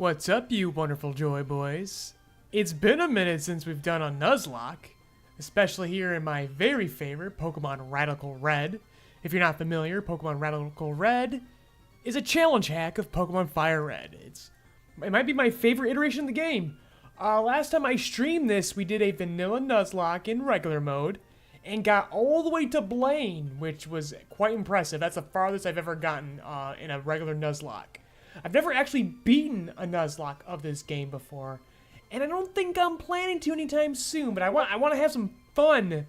What's up, you wonderful Joy Boys? It's been a minute since we've done a Nuzlocke, especially here in my very favorite Pokemon Radical Red. If you're not familiar, Pokemon Radical Red is a challenge hack of Pokemon Fire Red. It might be my favorite iteration of the game. Last time I streamed this, we did a vanilla Nuzlocke in regular mode, and got all the way to Blaine, which was quite impressive. That's the farthest I've ever gotten in a regular Nuzlocke. I've never actually beaten a Nuzlocke of this game before, and I don't think I'm planning to anytime soon, but I want to have some fun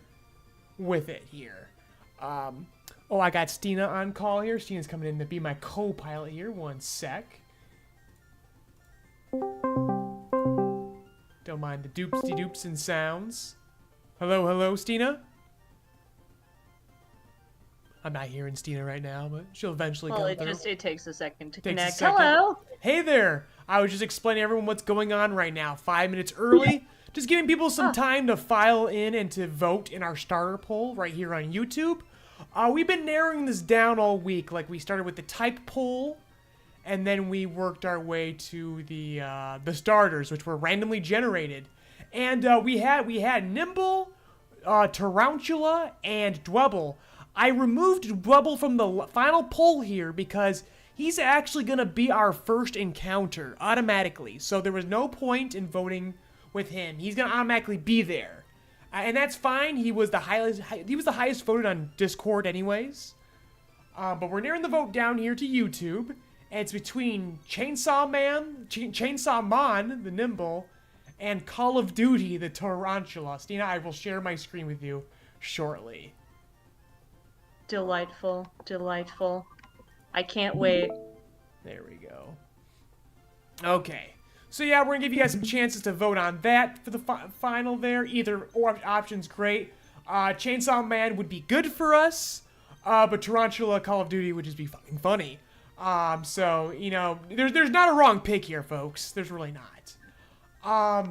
with it here. Oh, I got Stina on call here. Stina's coming in to be my co-pilot here. One sec. Don't mind the doopsy-doops and sounds. Hello, hello, Stina? I'm not hearing Stina right now, but she'll eventually come through. It takes a second to Takes connect. a second. Hello! Hey there! I was just explaining to everyone what's going on right now. 5 minutes early. Just giving people some time to file in and to vote in our starter poll right here on YouTube. We've been narrowing this down all week. Like, we started with the type poll, and then we worked our way to the starters, which were randomly generated. And we had Nimble, Tarantula, and Dwebble. I removed Dwebble from the final poll here because he's actually going to be our first encounter automatically. So there was no point in voting with him. He's going to automatically be there. And that's fine. He was the highest voted on Discord anyways. But we're narrowing the vote down here to YouTube. And it's between Chainsaw Mon, the Nimble, and Call of Duty, the Tarantula. Stina, I will share my screen with you shortly. Delightful, delightful. I can't wait. There we go. Okay. So yeah, we're going to give you guys some chances to vote on that for the final there. Either or option's great. Chainsaw Man would be good for us. But Tarantula Call of Duty would just be fucking funny. So, you know, there's not a wrong pick here, folks. There's really not.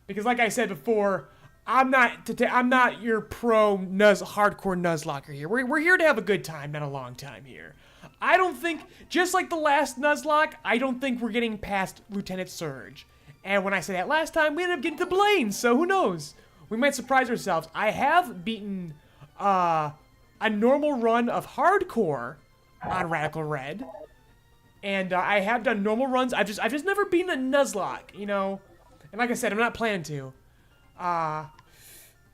Because like I said before, I'm not your hardcore Nuzlocker here. We're here to have a good time, not a long time here. I don't think, just like the last Nuzlocke, I don't think we're getting past Lieutenant Surge. And when I said that last time, we ended up getting to Blaine, so who knows? We might surprise ourselves. I have beaten a normal run of hardcore on Radical Red. And I have done normal runs. I've just never beaten a Nuzlocke, you know? And like I said, I'm not planning to.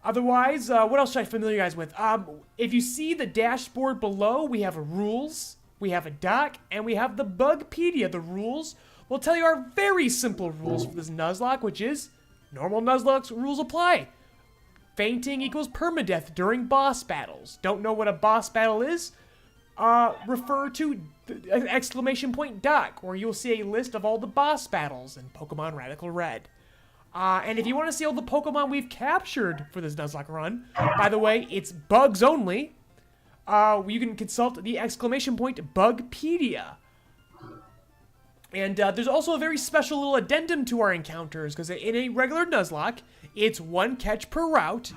Otherwise, what else should I familiar you guys with? If you see the dashboard below, we have rules, we have a doc, and we have the Bugpedia. The rules will tell you our very simple rules for this Nuzlocke, which is normal Nuzlocke rules apply. Fainting equals permadeath during boss battles. Don't know what a boss battle is? Refer to the ! Doc, where you'll see a list of all the boss battles in Pokemon Radical Red. And if you want to see all the Pokemon we've captured for this Nuzlocke run, by the way, it's bugs only. You can consult the ! Bugpedia. And there's also a very special little addendum to our encounters, because in a regular Nuzlocke, it's one catch per route.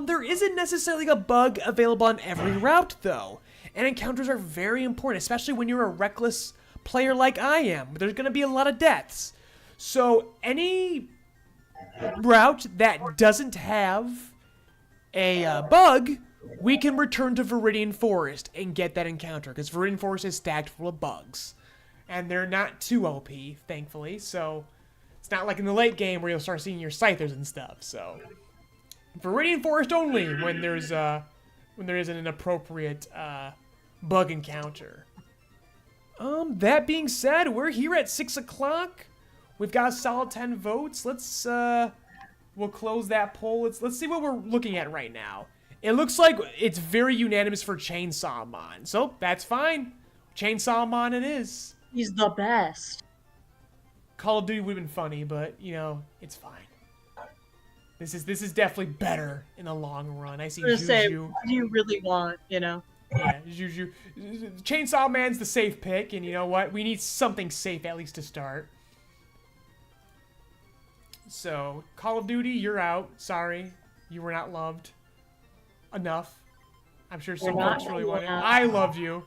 There isn't necessarily a bug available on every route, though. And encounters are very important, especially when you're a reckless player like I am. There's going to be a lot of deaths. So any route that doesn't have a bug, we can return to Viridian Forest and get that encounter, because Viridian Forest is stacked full of bugs. And they're not too OP, thankfully, so it's not like in the late game where you'll start seeing your Scythers and stuff, so Viridian Forest only when there isn't an appropriate bug encounter. That being said, we're here at 6 o'clock. We've got a solid 10 votes. Let's we'll close that poll. Let's see what we're looking at right now. It looks like it's very unanimous for Chainsaw Mon, so that's fine. Chainsaw Mon it is. He's the best. Call of Duty would have been funny, but you know, it's fine. This is definitely better in the long run. I see Juju. What do you really want, you know? Yeah, Juju. Chainsaw Man's the safe pick, and you know what? We need something safe at least to start. So, Call of Duty, you're out. Sorry, you were not loved enough. I'm sure some folks really wanted. I loved you.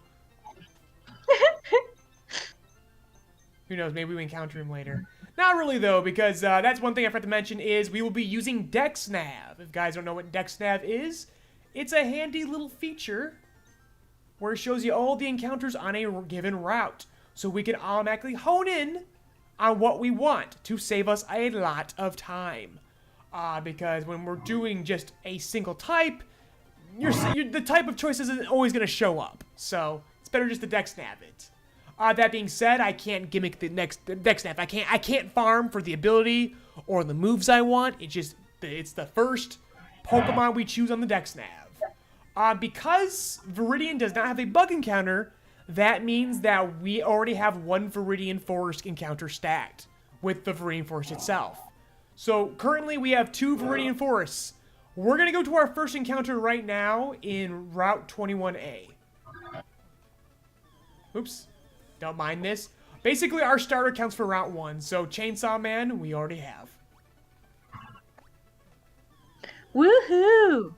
Who knows? Maybe we encounter him later. Not really, though, because that's one thing I forgot to mention is we will be using DexNav. If you guys don't know what DexNav is, it's a handy little feature where it shows you all the encounters on a given route. So we can automatically hone in on what we want to save us a lot of time. Because when we're doing just a single type, the type of choice isn't always going to show up. So it's better just to DexNav it. That being said, I can't gimmick the DexNav. I can't farm for the ability or the moves I want. It's the first Pokemon we choose on the DexNav. Because Viridian does not have a bug encounter, that means that we already have one Viridian Forest encounter stacked with the Viridian Forest itself. So currently we have 2 Viridian Forests. We're going to go to our first encounter right now in Route 21A. Oops. Don't mind this. Basically, our starter counts for Route 1, so Chainsaw Man, we already have. Woohoo!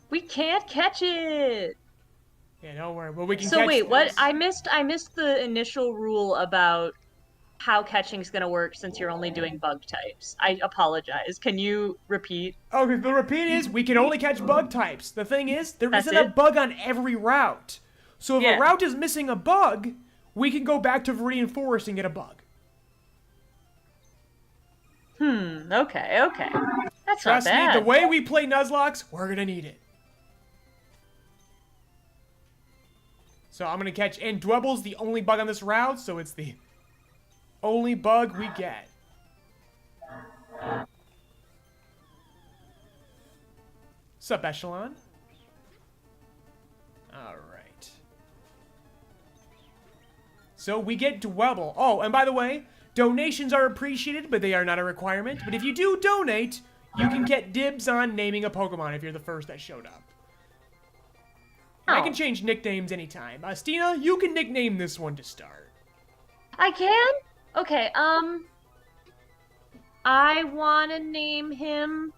We can't catch it! Yeah, don't worry. Well, we can catch So wait, what? this. I missed the initial rule about how catching's gonna work since you're only doing bug types. I apologize. Can you repeat? Okay, the repeat is we can only catch bug types. The thing is, there That's isn't a it? bug on every route. So if Yeah. a route is missing a bug, we can go back to Viridian Forest and get a bug. Okay. That's Trust not me, bad. the way we play Nuzlocke, we're gonna need it. So I'm gonna catch, and Dwebble's the only bug on this route, so it's the only bug we get. Sup, Echelon? Alright. So we get Dwebble. Oh, and by the way, donations are appreciated, but they are not a requirement. But if you do donate, you can get dibs on naming a Pokemon if you're the first that showed up. I can change nicknames anytime. Stina, you can nickname this one to start. I can? Okay, I wanna name him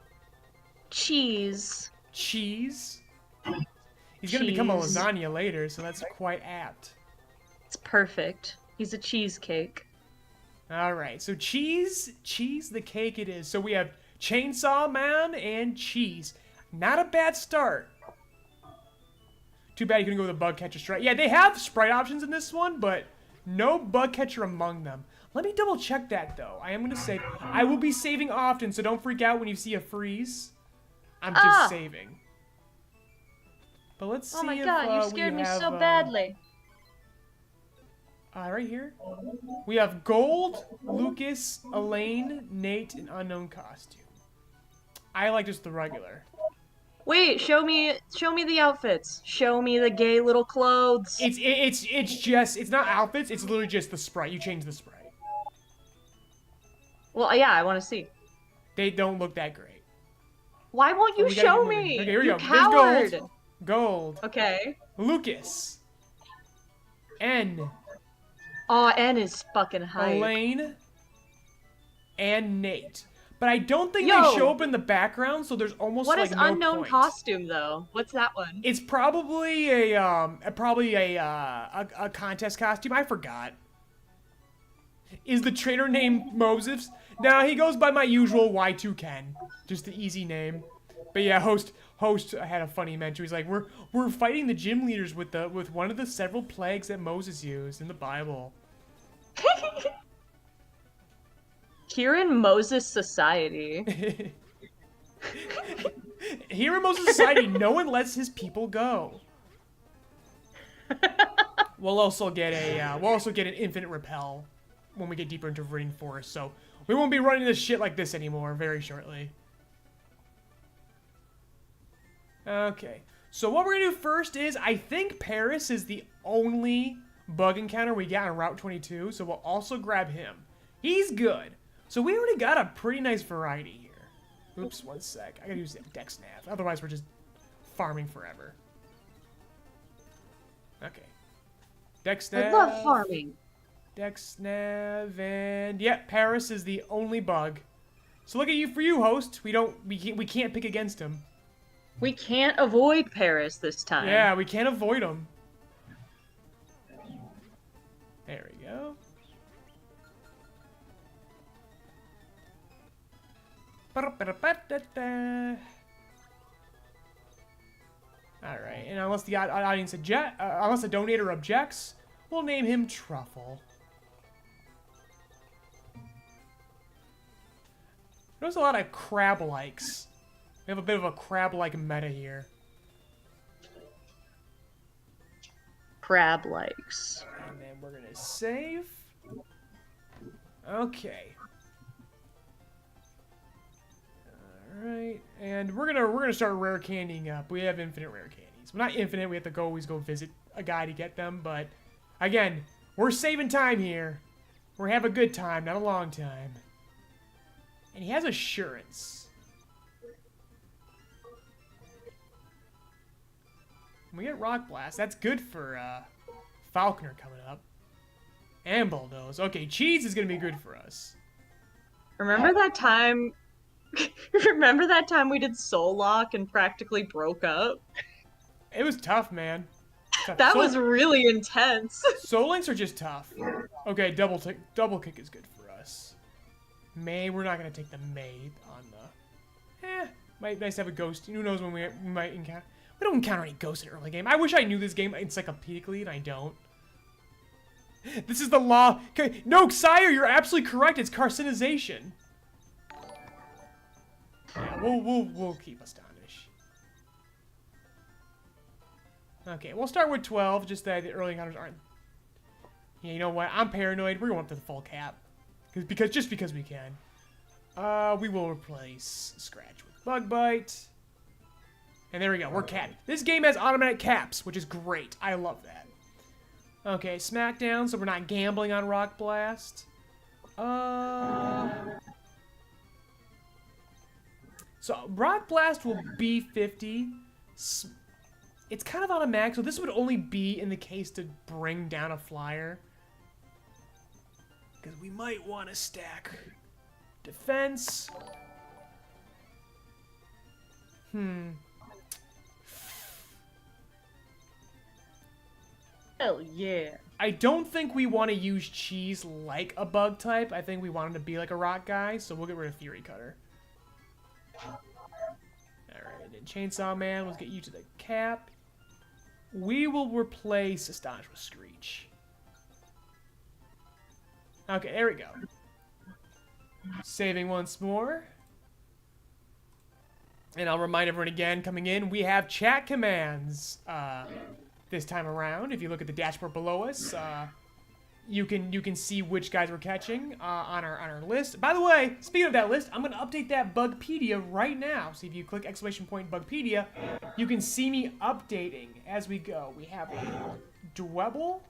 Cheese. Cheese. He's gonna become a Cheese. lasagna later, so that's quite apt. It's perfect. He's a cheesecake. Alright, so Cheese the cake it is. So we have Chainsaw Man and Cheese. Not a bad start. Too bad you couldn't go with a bug catcher sprite. Yeah, they have sprite options in this one, but no bug catcher among them. Let me double check that though. I am gonna save. I will be saving often, so don't freak out when you see a freeze. I'm just saving. But let's see Oh my if, god, you we scared me have, so badly. Right here. We have Gold, Lucas, Elaine, Nate, and Unknown Costume. I like just the regular. Wait, show me the outfits. Show me the gay little clothes. It's not outfits, it's literally just the sprite. You change the sprite. Well, yeah, I want to see. They don't look that great. Why won't you We gotta show get moving. me? Okay, here we You go. coward. There's Gold. Okay. Lucas. N. Aw, N is fucking hype. Elaine. And Nate. But I don't think Yo. they show up in the background, so there's almost What like is no unknown point. costume though? What's that one? It's probably a contest costume. I forgot. Is the trainer named Moses? No, he goes by my usual Y2 Ken. Just the easy name. But yeah, host had a funny mention. He's like, we're fighting the gym leaders with one of the several plagues that Moses used in the Bible. Here in Moses Society. Here in Moses Society, no one lets his people go. We'll also get an infinite repel when we get deeper into Viridian Forest, so we won't be running this shit like this anymore very shortly. Okay, so what we're gonna do first is, I think Paris is the only bug encounter we got on Route 22, so we'll also grab him. He's good. So we already got a pretty nice variety here. Oops, one sec. I gotta use the DexNav. Otherwise, we're just farming forever. Okay. DexNav. I love farming. DexNav, and yeah, Paris is the only bug. So look at you for you, host. We can't pick against him. We can't avoid Paris this time. Yeah, we can't avoid him. There we go. Alright, and unless the audience unless the donator objects, we'll name him Truffle. There's a lot of crab-likes. We have a bit of a crab-like meta here. Crab likes. And then we're gonna save. Okay. Alright, and we're gonna start rare candying up. We have infinite rare candies. Well, not infinite, we have to always go visit a guy to get them, but again, we're saving time here. We're having a good time, not a long time. And he has assurance. We get Rock Blast. That's good for Falconer coming up. And Bulldoze. Okay, Cheese is going to be good for us. Remember that time... Remember that time we did Soul Lock and practically broke up? It was tough, man. Tough. That was really intense. Soul Links are just tough. Okay, double kick is good for us. May, we're not going to take the May on the... might nice to have a ghost. Who knows when we might encounter... We don't encounter any ghosts in early game. I wish I knew this game encyclopedically, and I don't. This is the law. Okay, no, Sire, you're absolutely correct. It's carcinization. Yeah, we'll keep Astonish. Okay, we'll start with 12, just that the early encounters aren't... Yeah, you know what? I'm paranoid. We're going up to the full cap. Just because we can. We will replace Scratch with Bug Bite. And there we go. We're capped. This game has automatic caps, which is great. I love that. Okay, Smackdown, so we're not gambling on Rock Blast. So Rock Blast will be 50. It's kind of automatic, so this would only be in the case to bring down a flyer. Because we might want to stack defense. Hell yeah. I don't think we want to use Cheese like a bug type. I think we want him to be like a rock guy, so we'll get rid of Theory Cutter. Alright, and Chainsaw Man, let's get you to the cap. We will replace Astonish with Screech. Okay, there we go. Saving once more. And I'll remind everyone again, coming in, we have chat commands this time around. If you look at the dashboard below us, you can see which guys we're catching on our list. By the way, speaking of that list, I'm going to update that Bugpedia right now. So if you click exclamation point Bugpedia, you can see me updating as we go. We have a Dwebble.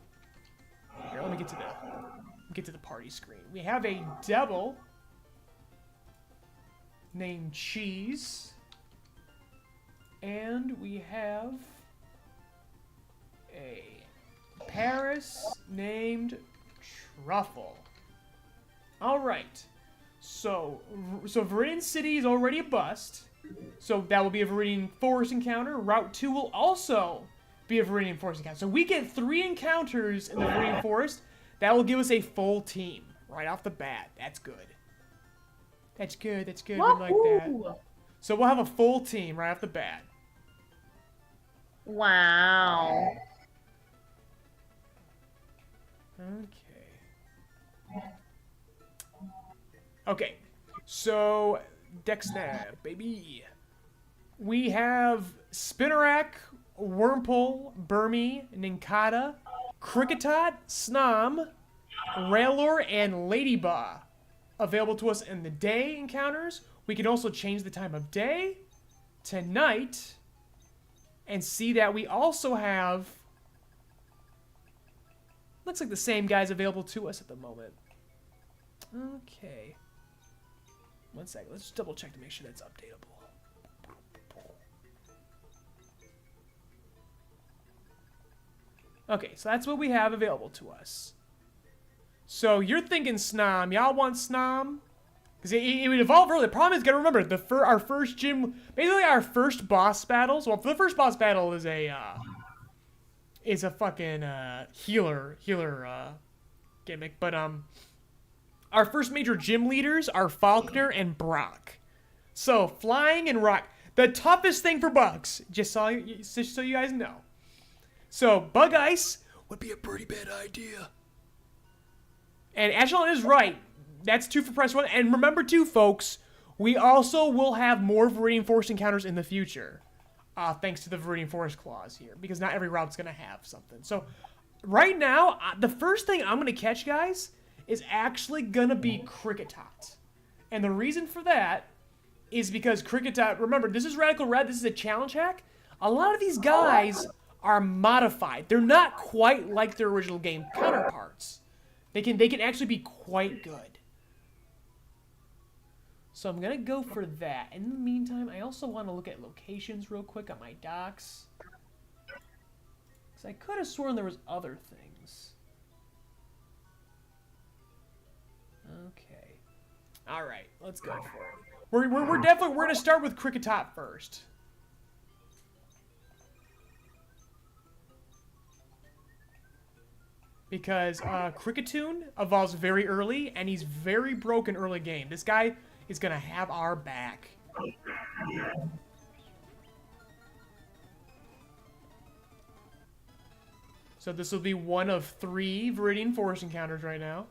Here, let me get to the party screen. We have a Devil named Cheese. And we have a Paris named Truffle. Alright. So Viridian City is already a bust. So that will be a Viridian Forest encounter. Route 2 will also be a Viridian Forest encounter. So we get 3 encounters in the Viridian Forest. That will give us a full team right off the bat. That's good. That's good. That's good. We like that. So we'll have a full team right off the bat. Wow. Okay. So Dexnab, baby. We have Spinnerack, Wurmple, Burmy, Ninkata, Cricketot, Snom, Railor, and Ladyba available to us in the day encounters. We can also change the time of day to night and see that we also have, looks like the same guys available to us at the moment. Okay. One second. Let's just double check to make sure that's updatable. Okay, so that's what we have available to us. So you're thinking Snom. Y'all want Snom? Because it would evolve early. The problem is, gotta remember, our first gym, basically our first boss battles. Well, the first boss battle is a fucking healer gimmick. But our first major gym leaders are Falconer and Brock. So, flying and rock. The toughest thing for bugs, just so you guys know. So, bug ice would be a pretty bad idea. And Echelon is right. That's 2 for press 1. And remember too, folks, we also will have more Viridian Forest encounters in the future. Thanks to the Viridian Forest clause here. Because not every route's going to have something. So, right now, the first thing I'm going to catch, guys, is actually going to be Kricketot. And the reason for that is because Kricketot, remember, this is Radical Red, this is a challenge hack. A lot of these guys are modified. They're not quite like their original game counterparts. They can actually be quite good. So I'm going to go for that. In the meantime, I also want to look at locations real quick on my docks. Because I could have sworn there was other things. Okay. All right, let's go for it. We're going to start with Kricketot first. Because Kricketune evolves very early, and he's very broken early game. This guy is going to have our back. So this will be one of 3 Viridian Forest encounters right now.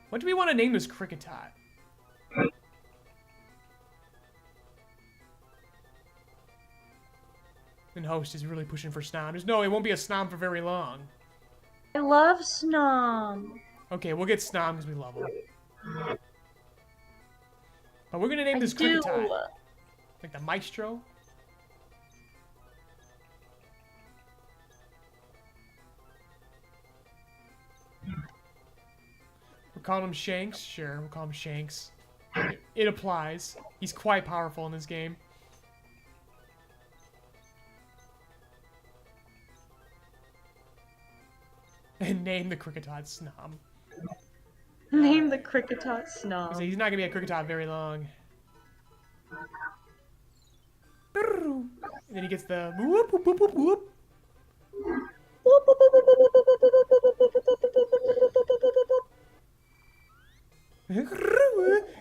What do we want to name this Kricketot? And host is really pushing for Snom. There's no, it won't be a Snom for very long. I love Snom. Okay, we'll get Snom because we love him. But we're gonna name this Kricketot. Like the Maestro. We're calling him Shanks. Sure, we'll call him Shanks. It applies. He's quite powerful in this game. And name the Kricketot Snom. Name the Kricketot Snom. He's not gonna be a Kricketot very long. And then he gets the whoop whoop whoop whoop whoop.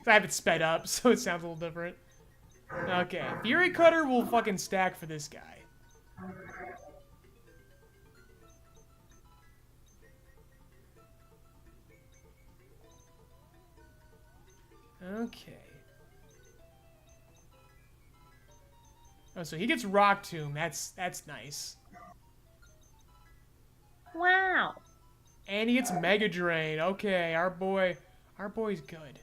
I have it sped up, so it sounds a little different. Okay, Fury Cutter will fucking stack for this guy. Okay. Oh, so he gets Rock Tomb. That's nice. Wow. And he gets Mega Drain. Okay, our boy's good.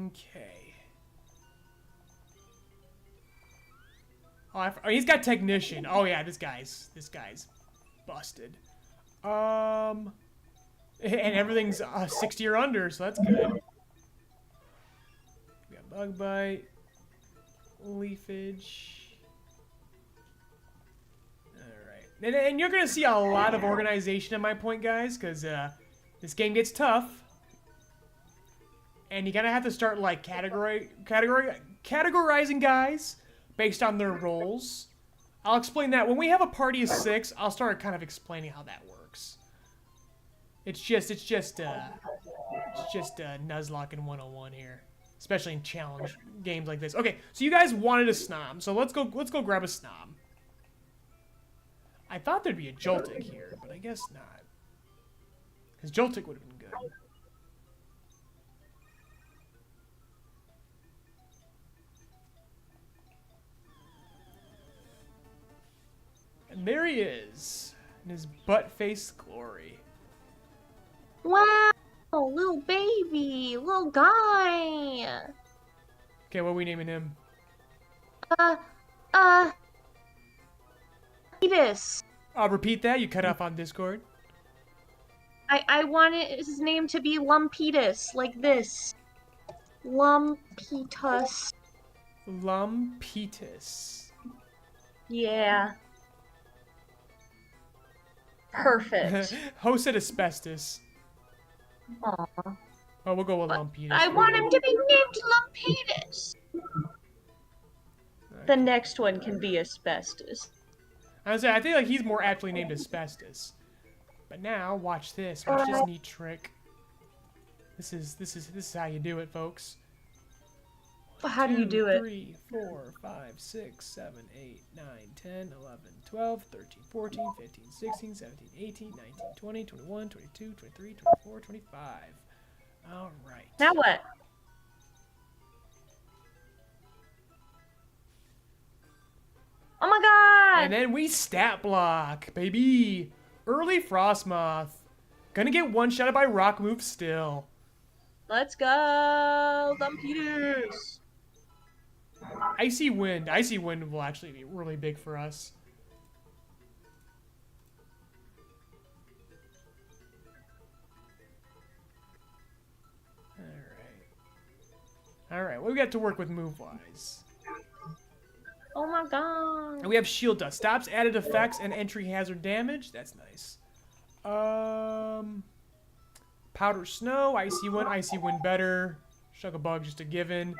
Okay. Oh, he's got Technician. Oh yeah, this guy's busted. And everything's 60 or under, so that's good. We got Bug Bite, Leafage. All right, and you're gonna see a lot of organization at my point, guys, because this game gets tough, and you're gonna have to start like categorizing guys based on their roles. I'll explain that when we have a party of 6. I'll start kind of explaining how that works. It's just Nuzlocke in 101 here, especially in challenge games like this. Okay, so you guys wanted a Snom, so let's go grab a Snom. I thought there'd be a Joltik here, but I guess not, because Joltik would have been good. And there he is, in his butt-faced glory. Wow, little baby, little guy. Okay, what are we naming him? Lampetus. I'll repeat that. You cut off on Discord. I wanted his name to be Lampetus, like this. Lampetus. Lampetus. Yeah. Perfect. Host said asbestos. Aww. Oh, we'll go with Lampetus. I want him to be named Lampetus. Okay. The next one can be asbestos. I was saying, I think like he's more aptly named Asbestos. But now, watch this. Watch this neat trick. This is how you do it, folks. Well, how do you do it? 3, 4, 5, 6, 7, 8, 9, 10, 11, 12, 13, 14, 15, 16, 17, 18, 19, 20, 21, 22, 23, 24, 25. All right. Now what? Oh my god! And then we stat block, baby. Early Frostmoth. Gonna get one-shotted by rock move still. Let's go, Lumpeters. Icy Wind. Icy Wind will actually be really big for us. Alright, what we got to work with move-wise? Oh my god. We have Shield Dust. Stops added effects and entry hazard damage. That's nice. Powder Snow. Icy Wind better. Shuck a Bug just a given.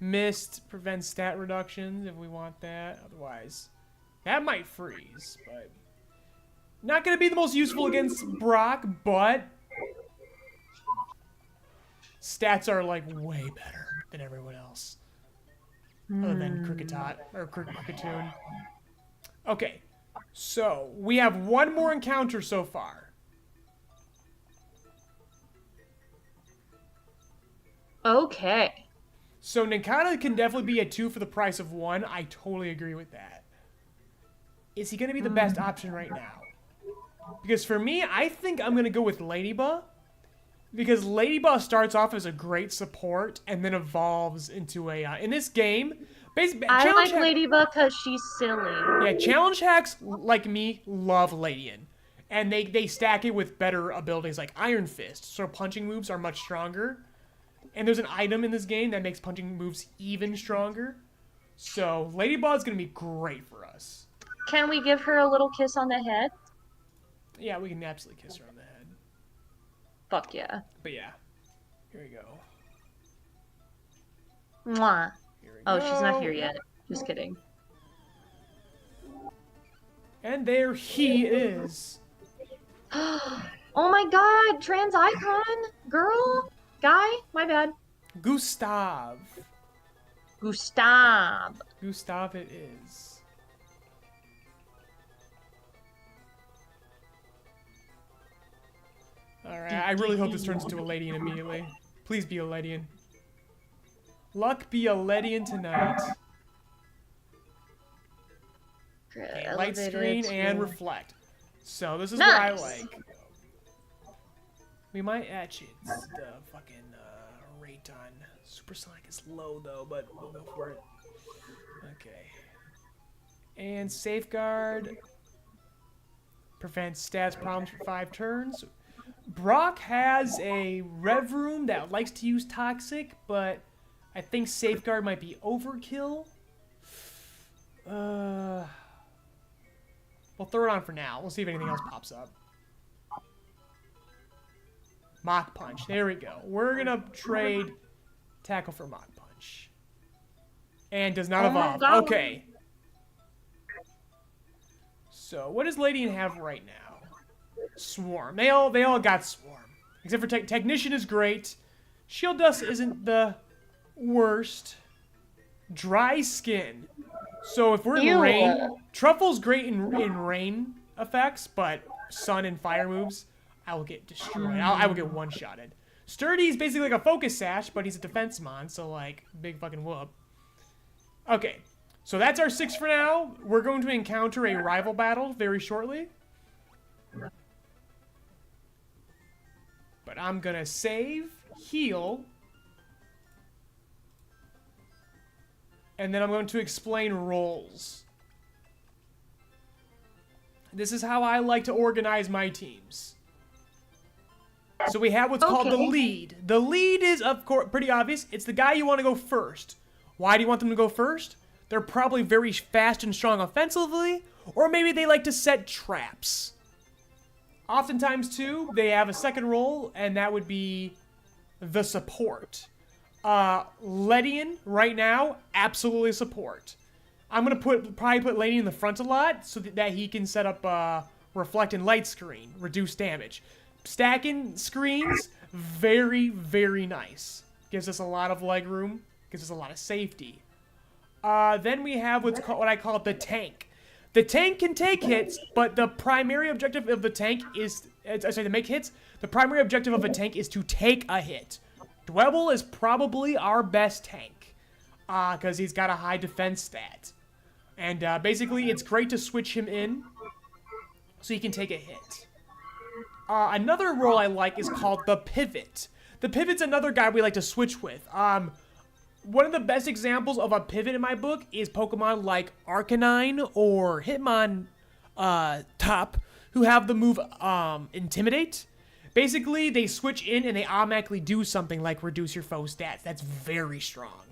Mist prevents stat reductions if we want that. Otherwise, that might freeze, but not going to be the most useful against Brock, but stats are like way better than everyone else. Other than Cricketot, or Cricketoon. Okay, so we have one more encounter so far. Okay. So Ninkata can definitely be a 2 for the price of 1. I totally agree with that. Is he going to be the best option right now? Because for me, I think I'm going to go with Ladybug. Because Ladybug starts off as a great support and then evolves into a... in this game... I like Ladybug because she's silly. Yeah, challenge hacks like me love Ladian. And they stack it with better abilities like Iron Fist. So punching moves are much stronger. And there's an item in this game that makes punching moves even stronger. So Ladybug's going to be great for us. Can we give her a little kiss on the head? Yeah, we can absolutely kiss her on the head. Fuck yeah. But yeah, here we go. Mwah. Here we Oh, go. she's not here yet. Just kidding. And there he is. Oh my god, trans icon? Girl? Guy? My bad. Gustav. Gustav. Gustav it is. Alright, I really hope this turns into a Ledian immediately. Please be a Ledian. Luck be a Ledian tonight. Okay, light screen and reflect. So this is what I like. We might actually, the fucking rate on Supersonic is low though, but we'll go for it. Okay. And Safeguard prevents stats problems for 5 turns. Brock has a Rev Room that likes to use Toxic, but I think Safeguard might be overkill. We'll throw it on for now. We'll see if anything else pops up. Mach Punch. There we go. We're going to trade Tackle for Mach Punch. And does not evolve. Okay. So, what does Ladian have right now? Swarm. They all got Swarm. Except for Technician is great. Shield Dust isn't the worst. Dry Skin. So if we're in rain, Truffle's great in rain effects, but sun and fire moves, I will get destroyed. I will get one-shotted. Sturdy is basically like a Focus Sash, but he's a defense mon, so like, big fucking whoop. Okay, so that's our 6 for now. We're going to encounter a rival battle very shortly. But I'm gonna save, heal, and then I'm going to explain roles. This is how I like to organize my teams. So we have what's called the lead. The lead is, of course, pretty obvious. It's the guy you want to go first. Why do you want them to go first? They're probably very fast and strong offensively, or maybe they like to set traps. Oftentimes, too, they have a second role, and that would be the support. Ledian, right now, absolutely support. I'm gonna probably put Laney in the front a lot so that he can set up reflect and light screen, reduce damage. Stacking screens, very, very nice. Gives us a lot of leg room, gives us a lot of safety. Then we have what I call the tank. The tank can take hits, but the primary objective of the tank is, to make hits, the primary objective of a tank is to take a hit. Dwebble is probably our best tank, because he's got a high defense stat. And basically, it's great to switch him in so he can take a hit. Another role I like is called the pivot. The pivot's another guy we like to switch with. One of the best examples of a pivot in my book is Pokemon like Arcanine or Hitmontop, who have the move Intimidate. Basically, they switch in and they automatically do something like reduce your foe's stats. That's very strong.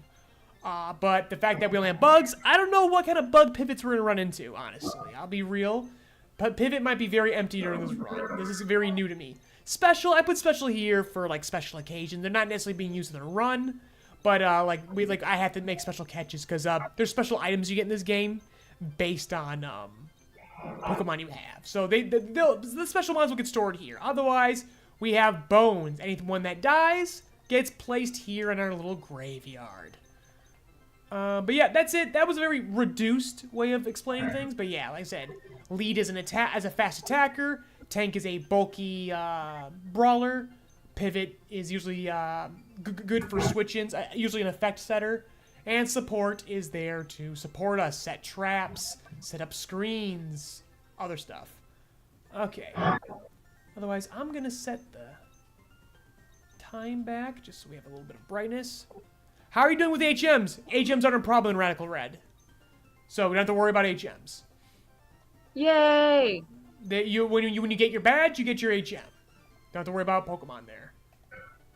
But the fact that we only have bugs, I don't know what kind of bug pivots we're going to run into, honestly. I'll be real. But pivot might be very empty during this run. This is very new to me. Special, I put special here for like special occasions. They're not necessarily being used in the run. But I have to make special catches because there's special items you get in this game based on Pokemon you have. So the special ones will get stored here. Otherwise, we have bones. Anyone that dies gets placed here in our little graveyard. But yeah, that's it. That was a very reduced way of explaining things. But yeah, like I said, lead is as a fast attacker. Tank is a bulky brawler. Pivot is usually good for switch-ins, usually an effect setter. And support is there to support us, set traps, set up screens, other stuff. Okay. Otherwise, I'm going to set the time back just so we have a little bit of brightness. How are you doing with HMs? HMs aren't a problem in Radical Red. So we don't have to worry about HMs. Yay! When you get your badge, you get your HM. Don't have to worry about Pokemon there.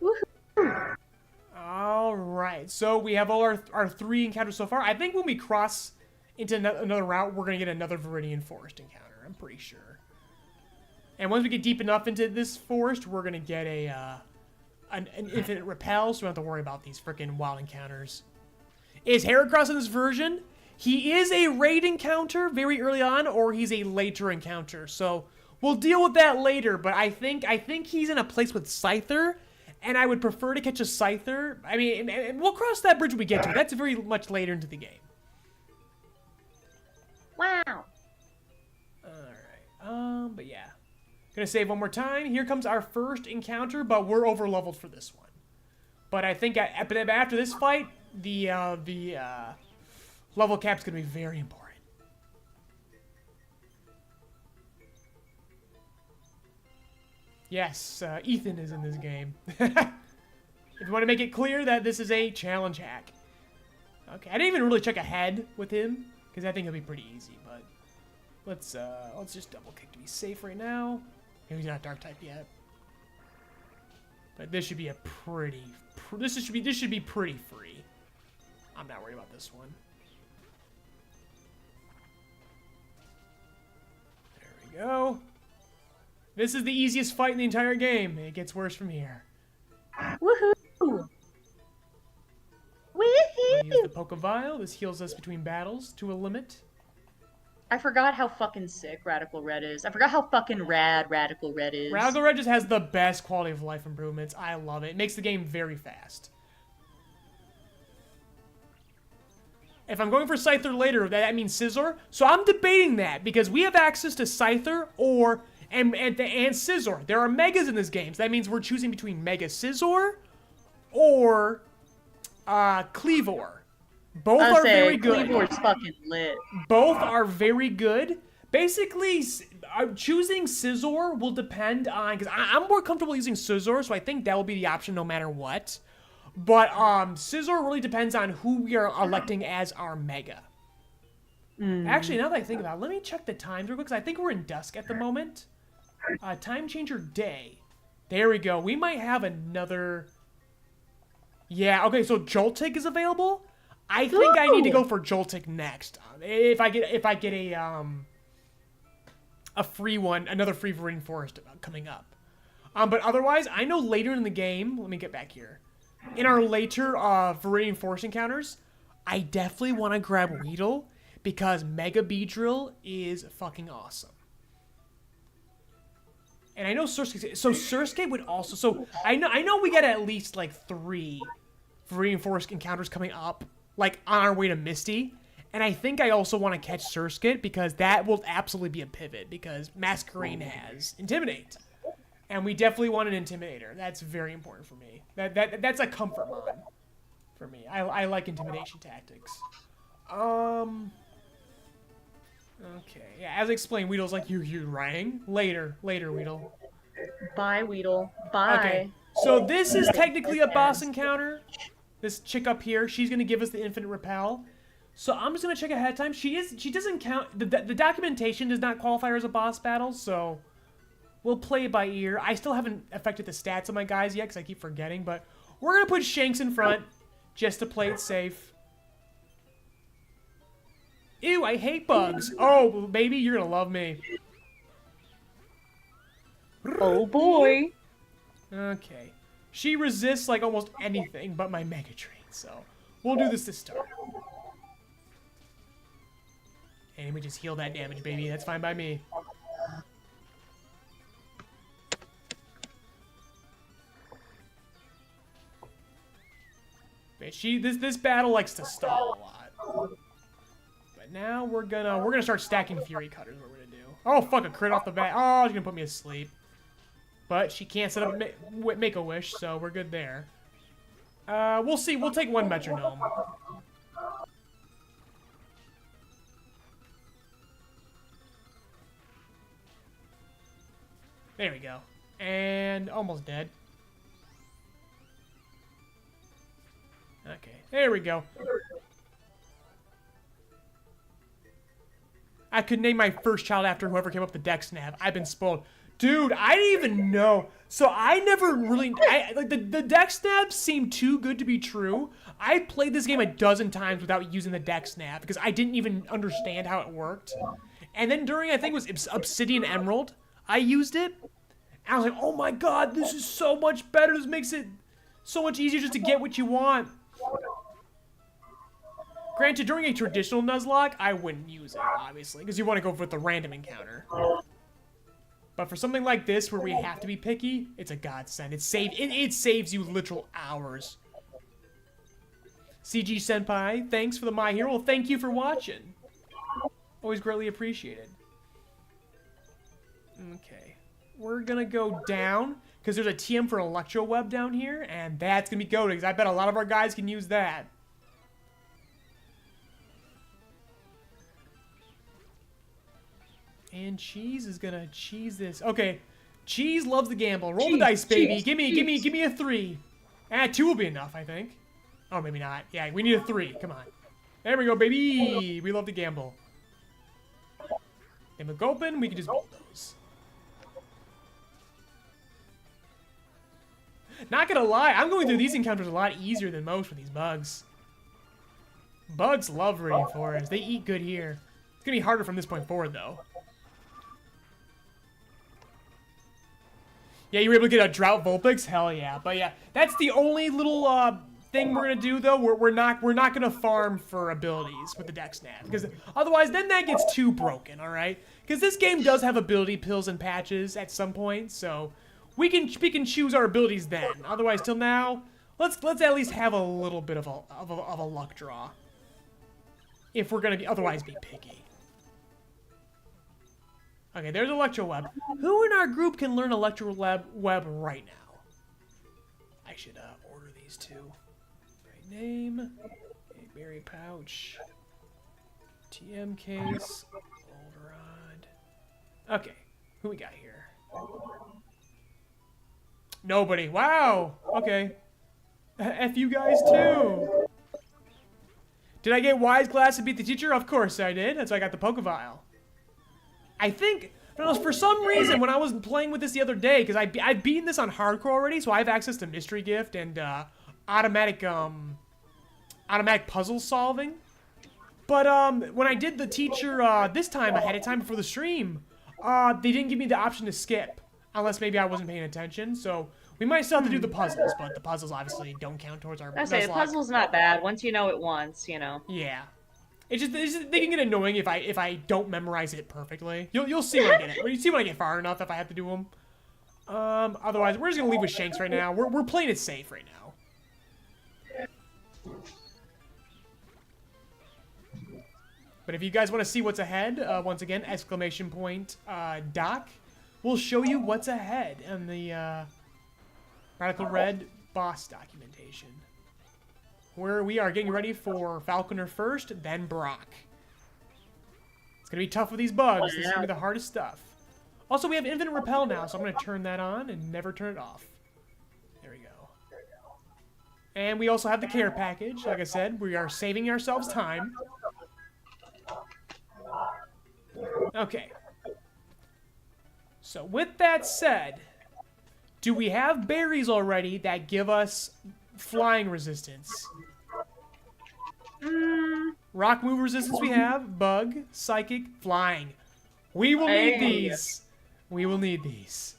Woohoo! Alright, so we have all our 3 encounters so far. I think when we cross into another route, we're going to get another Viridian Forest encounter. I'm pretty sure. And once we get deep enough into this forest, we're going to get an infinite repel, so we don't have to worry about these freaking wild encounters. Is Heracross in this version? He is a raid encounter very early on, or he's a later encounter. So we'll deal with that later, but I think he's in a place with Scyther, and I would prefer to catch a Scyther. I mean, and we'll cross that bridge when we get to it. That's very much later into the game. Wow. Alright, but yeah. Gonna save one more time. Here comes our first encounter, but we're over-leveled for this one. But I think after this fight, the level cap's gonna be very important. Yes, Ethan is in this game. If you want to make it clear that this is a challenge hack. Okay, I didn't even really check ahead with him, because I think it'll be pretty easy, but let's just double kick to be safe right now. He's not dark type yet. But this should be a this should be pretty free. I'm not worried about this one. There we go. This is the easiest fight in the entire game. It gets worse from here. Woohoo! Woohoo! Use the Pokevile. This heals us between battles to a limit. I forgot how fucking sick Radical Red is. I forgot how fucking rad Radical Red is. Radical Red just has the best quality of life improvements. I love it. It makes the game very fast. If I'm going for Scyther later, that means Scizor. So I'm debating that because we have access to Scyther and Scizor. There are Megas in this game. So that means we're choosing between Mega Scizor or Cleavor. Both are very good. Cleavor's fucking lit. Both are very good. Basically, choosing Scizor will depend on, because I'm more comfortable using Scizor, so I think that will be the option no matter what. But Scizor really depends on who we are electing as our Mega. Actually, now that I think about it, let me check the times real quick, because I think we're in dusk at the moment. Time changer day. There we go. We might have another... Yeah, okay, so Joltik is available. I think I need to go for Joltik next. If I get a free one, another free Viridian Forest coming up. But otherwise, I know later in the game, let me get back here. In our later Viridian Forest encounters, I definitely want to grab Weedle because Mega Beedrill is fucking awesome. And I know Surskate, so Surskate would also, so I know we got at least like 3 reinforced encounters coming up, like on our way to Misty. And I think I also want to catch Surskate because that will absolutely be a pivot because Masquerain has Intimidate. And we definitely want an Intimidator. That's very important for me. That's a comfort mon for me. I like intimidation tactics. Okay, yeah, as I explained, Weedle's like, you rang? Later, Weedle. Bye, Weedle. Bye. Okay, so this is technically a boss encounter. This chick up here, she's going to give us the infinite repel. So I'm just going to check ahead of time. She doesn't count, the documentation does not qualify her as a boss battle, so we'll play it by ear. I still haven't affected the stats of my guys yet, because I keep forgetting, but we're going to put Shanks in front, just to play it safe. Ew, I hate bugs. Oh, baby, you're gonna love me. Oh, boy. Okay. She resists, like, almost anything but my Mega Train, so we'll do this to start. And we just heal that damage, baby. That's fine by me. But this battle likes to stall a lot. Now we're gonna start stacking Fury Cutters. What we're gonna do? Oh fuck! A crit off the bat. Oh, she's gonna put me asleep. But she can't set up make a wish, so we're good there. We'll see. We'll take 1 metronome. There we go. And almost dead. Okay, there we go. I could name my first child after whoever came up with the deck snap. I've been spoiled. Dude, I didn't even know. So I never really... like the deck snaps seem too good to be true. I played this game a dozen times without using the deck snap because I didn't even understand how it worked. And then during, I think it was Obsidian Emerald, I used it. And I was like, oh my god, this is so much better. This makes it so much easier just to get what you want. Granted, during a traditional Nuzlocke, I wouldn't use it, obviously, because you want to go with the random encounter. But for something like this, where we have to be picky, it's a godsend. It saves you literal hours. CG Senpai, thanks for the My Hero. Well, thank you for watching. Always greatly appreciated. Okay. We're gonna go down, because there's a TM for Electro Web down here, and that's gonna be goated, because I bet a lot of our guys can use that. And Cheese is gonna cheese this. Okay, Cheese loves the gamble. Roll the dice, baby. Give me a 3. 2 will be enough, I think. Oh, maybe not. Yeah, we need a 3. Come on. There we go, baby. We love to gamble. Then we go open. We can just bulldoze. Not gonna lie, I'm going through these encounters a lot easier than most with these bugs. Bugs love Rainforest. They eat good here. It's gonna be harder from this point forward, though. Yeah, you were able to get a Drought Vulpix? Hell yeah. But yeah, that's the only little thing we're gonna do though. We're not gonna farm for abilities with the deck snap. Because otherwise then that gets too broken, alright? Because this game does have ability pills and patches at some point, so we can choose our abilities then. Otherwise till now, let's at least have a little bit of a luck draw. If we're gonna otherwise be picky. Okay, there's Electro Web. Who in our group can learn Electro Web right now? I should order these two. Right name, okay, berry pouch, TM case, old rod. Okay, who we got here? Nobody. Wow. Okay. F you guys too. Did I get Wise Glass to beat the teacher? Of course I did. That's why I got the Pokevile. I think, for some reason, when I was playing with this the other day, because I've beaten this on hardcore already, so I have access to Mystery Gift and automatic puzzle solving. But when I did the teacher this time, ahead of time before the stream, they didn't give me the option to skip, unless maybe I wasn't paying attention. So we might still have to do the puzzles, but the puzzles obviously don't count towards our. I say the puzzle's not bad once you know it once, you know. Yeah. It's just they can get annoying if I don't memorize it perfectly. You'll see when I get it. You see when I get far enough if I have to do them. Otherwise, we're just gonna leave with Shanks right now. We're playing it safe right now. But if you guys want to see what's ahead, once again, exclamation point doc, we'll show you what's ahead in the Radical Red boss documentation. Where we are getting ready for Falconer first, then Brock. It's going to be tough with these bugs. This is going to be the hardest stuff. Also, we have Infinite Repel now, so I'm going to turn that on and never turn it off. There we go. And we also have the care package. Like I said, we are saving ourselves time. Okay. So with that said, do we have berries already that give us flying resistance? Rock move resistance we have, bug, psychic, flying. We will need these. We will need these.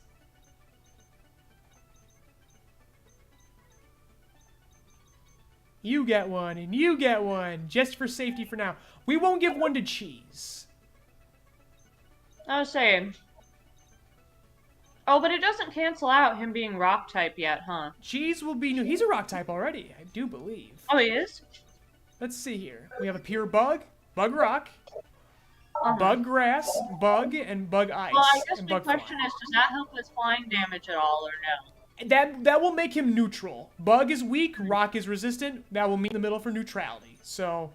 You get one, and you get one, just for safety for now. We won't give one to Cheese. I was saying. Oh, but it doesn't cancel out him being rock type yet, huh? Cheese will be new. He's a rock type already, I do believe. Oh, he is? Let's see here. We have a pure bug, bug rock, bug grass, bug, and bug ice. Well, I guess and my bug question is, does that help with flying damage at all, or no? That will make him neutral. Bug is weak, rock is resistant. That will meet in the middle for neutrality. So,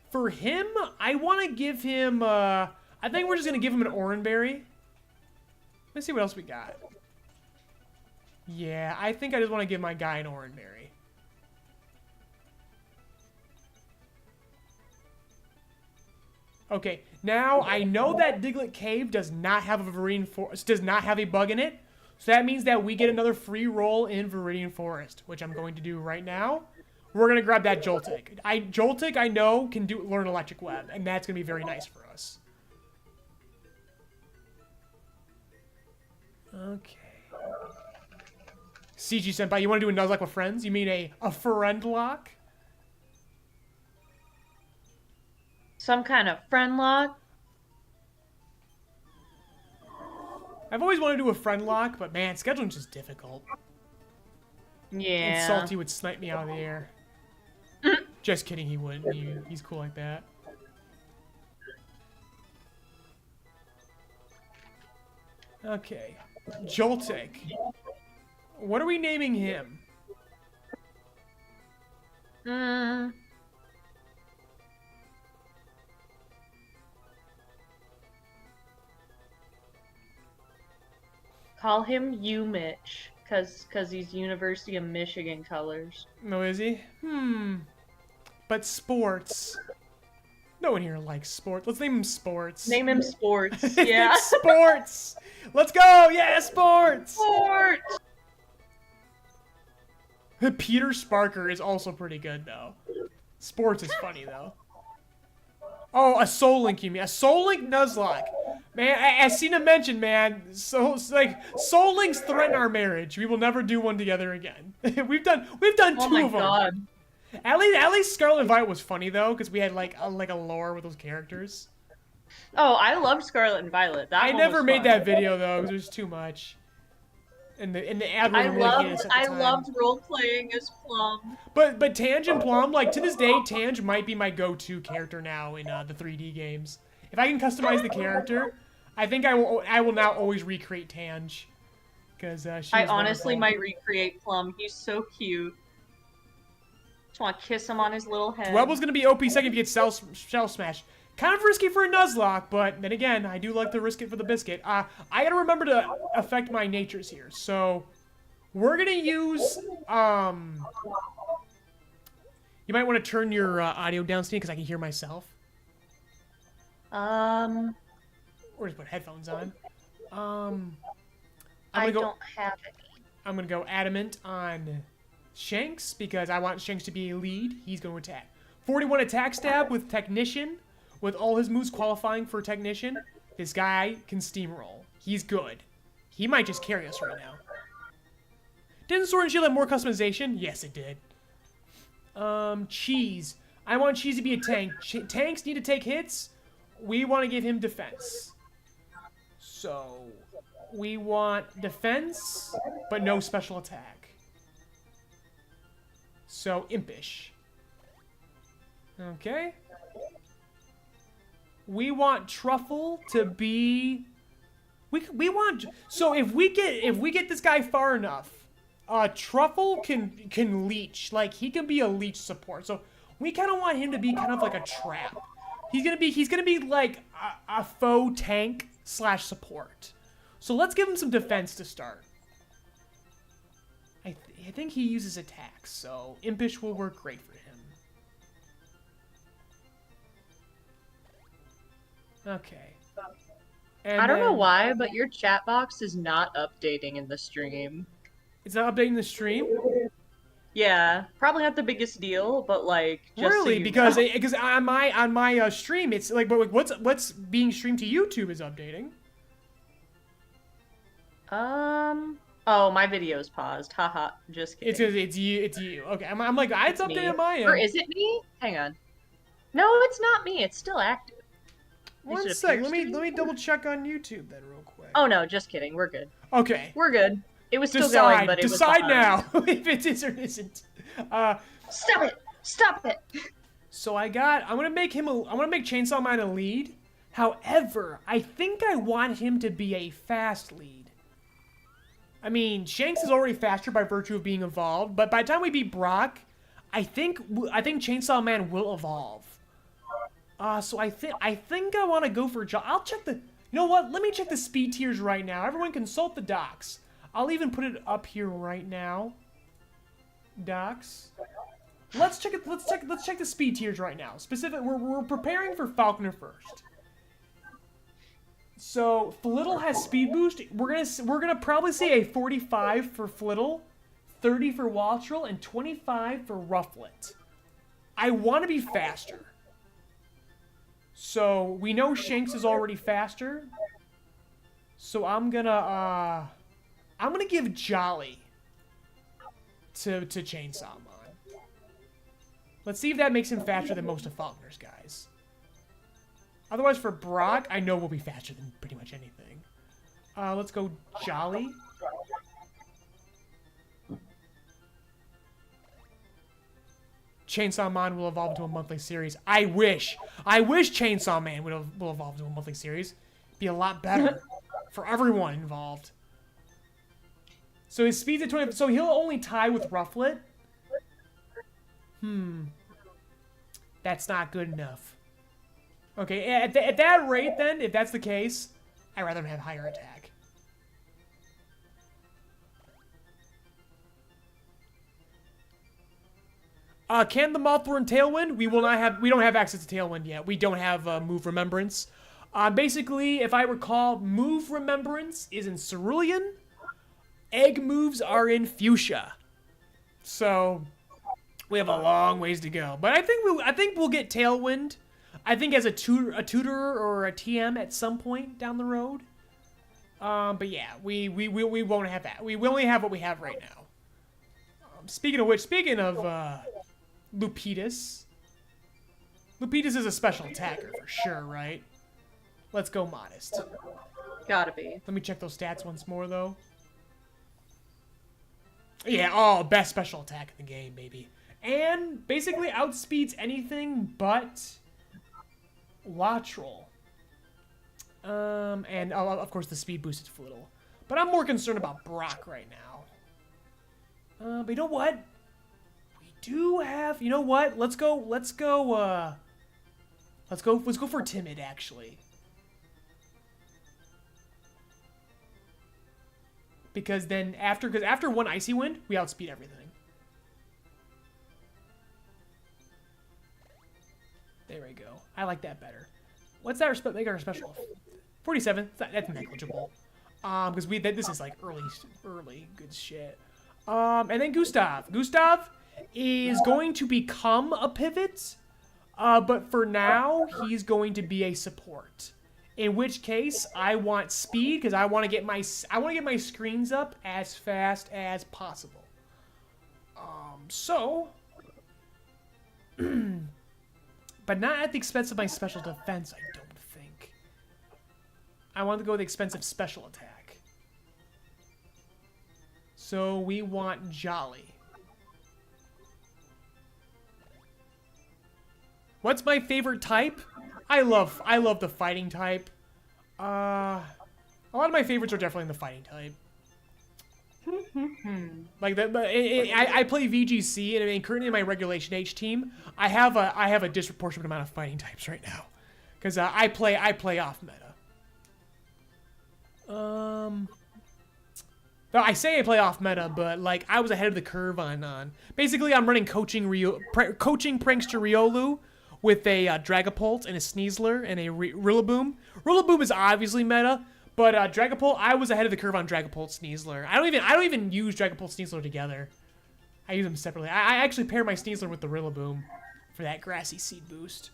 for him, I want to give him, I think we're just going to give him an Oranberry. Let's see what else we got. Yeah, I think I just want to give my guy an Oranberry. Okay, now I know that Diglett Cave does not have a Viridian Forest, does not have a bug in it. So that means that we get another free roll in Viridian Forest, which I'm going to do right now. We're going to grab that Joltik. Joltik, I know, can learn Electric Web, and that's going to be very nice for us. Okay. CG Senpai, you want to do a Nuzlocke with friends? You mean a friend lock? Some kind of friend lock? I've always wanted to do a friend lock, but man, scheduling's just difficult. Yeah. And Salty would snipe me out of the air. Just kidding, he wouldn't. He's cool like that. Okay. Joltik. What are we naming him? Call him U-Mitch, cause he's University of Michigan colors. No, is he? But sports. No one here likes sports. Let's name him Sports. Name him Sports. Yeah. Sports! Let's go! Yeah, Sports! Sports! Peter Sparker is also pretty good, though. Sports is funny, though. Oh, a Soul Link, you mean? A Soul Link Nuzlocke. Man, I seen him mention, man. So, like, Soul Links threaten our marriage. We will never do one together again. we've done two of them. God. At least Scarlet and Violet was funny though, because we had like a lore with those characters. Oh, I loved Scarlet and Violet. That I one never was made fun. that video though, because there's too much. And the algorithm really hit us at the time. I loved role playing as Plum. But Tange and Plum, like to this day, Tange might be my go-to character now in the 3D games. If I can customize the character, I think I will now always recreate Tange. Because I honestly might recreate Plum. He's so cute. Just want to kiss him on his little head. Dweble's gonna be OP second if you get Shell Smash. Kind of risky for a Nuzlocke, but then again, I do like to risk it for the biscuit. I gotta remember to affect my natures here. So, we're gonna use, you might want to turn your audio down, Steve, because I can hear myself. Or just put headphones on. I don't have any. I'm gonna go Adamant on Shanks, because I want Shanks to be a lead. He's going to attack. 41 attack stab with Technician. With all his moves qualifying for Technician, this guy can steamroll. He's good. He might just carry us right now. Didn't Sword and Shield have more customization? Yes, it did. Cheese. I want Cheese to be a tank. Tanks need to take hits. We want to give him defense. So, we want defense, but no special attack. So, Impish. Okay. We want Truffle to be... We want... So, if we get this guy far enough, Truffle can leech. Like, he can be a leech support. So, we kind of want him to be kind of like a trap. He's gonna be like a faux tank / support. So let's give him some defense to start. I think he uses attacks, so Impish will work great for him. Okay. And I don't know why, but your chat box is not updating in the stream. It's not updating the stream? Yeah, probably not the biggest deal, but like just really, so you because know. because on my stream, it's like, but what's being streamed to YouTube is updating. Oh, my video's paused. Haha, just kidding. It's you. Okay, I'm like, it's updated me. on my end. Or is it me? Hang on. No, it's not me. It's still active. One sec. Let me double check on YouTube then real quick. Oh no, just kidding. We're good. Okay. We're good. It was still going, but it was Decide now if it is or isn't. Stop it! Stop it! So I'm gonna make Chainsaw Man a lead. However, I think I want him to be a fast lead. I mean, Shanks is already faster by virtue of being evolved, but by the time we beat Brock, I think Chainsaw Man will evolve. So I think I want to go for I'll check the. You know what? Let me check the speed tiers right now. Everyone consult the docs. I'll even put it up here right now. Docs. Let's check it. Let's check the speed tiers right now. We're preparing for Falconer first. So Flittle has speed boost. We're gonna probably say a 45 for Flittle, 30 for Waltrel, and 25 for Rufflet. I want to be faster. So we know Shanks is already faster. So I'm gonna give Jolly to Chainsaw Man. Let's see if that makes him faster than most of Falconer's guys. Otherwise, for Brock, I know we'll be faster than pretty much anything. Let's go Jolly. Chainsaw Man will evolve into a monthly series. I wish Chainsaw Man will evolve into a monthly series. Be a lot better for everyone involved. So his speed's at 20, so he'll only tie with Rufflet. That's not good enough. Okay, at that rate then, if that's the case, I'd rather him have higher attack. Can the Moth learn Tailwind? We don't have access to Tailwind yet. We don't have Move Remembrance. Basically, if I recall, Move Remembrance is in Cerulean. Egg moves are in Fuchsia. So we have a long ways to go. But I think we'll get Tailwind. I think as a tutor or a TM at some point down the road. But yeah, we won't have that. We only have what we have right now. Speaking of Lupitas. Lupitas is a special attacker for sure, right? Let's go Modest. Gotta be. Let me check those stats once more, though. Yeah, oh, best special attack in the game, baby. And basically outspeeds anything but Latrell. And of course the speed boost is Flittle. But I'm more concerned about Brock right now. But you know what? We do have, you know what? Let's go for Timid, actually. Because then after one Icy Wind, we outspeed everything. There we go. I like that better. What's that make our special? 47. That's negligible. Because this is like early good shit. And then Gustav. Gustav is going to become a pivot, but for now he's going to be a support. In which case, I want speed because I want to get my screens up as fast as possible. So But not at the expense of my special defense, I don't think. I want to go with the expensive special attack. So we want Jolly. What's my favorite type? I love the fighting type. A lot of my favorites are definitely in the fighting type. Like I play VGC, and currently in my Regulation H team, I have a disproportionate amount of fighting types right now, because I play off meta. Well, I say I play off meta, but like I was ahead of the curve on. Basically, I'm running coaching prankster Riolu with a Dragapult and a Sneasler and a Rillaboom. Rillaboom is obviously meta. But Dragapult, I was ahead of the curve on Dragapult Sneasler. I don't even use Dragapult Sneasler together. I use them separately. I actually pair my Sneasler with the Rillaboom for that grassy seed boost.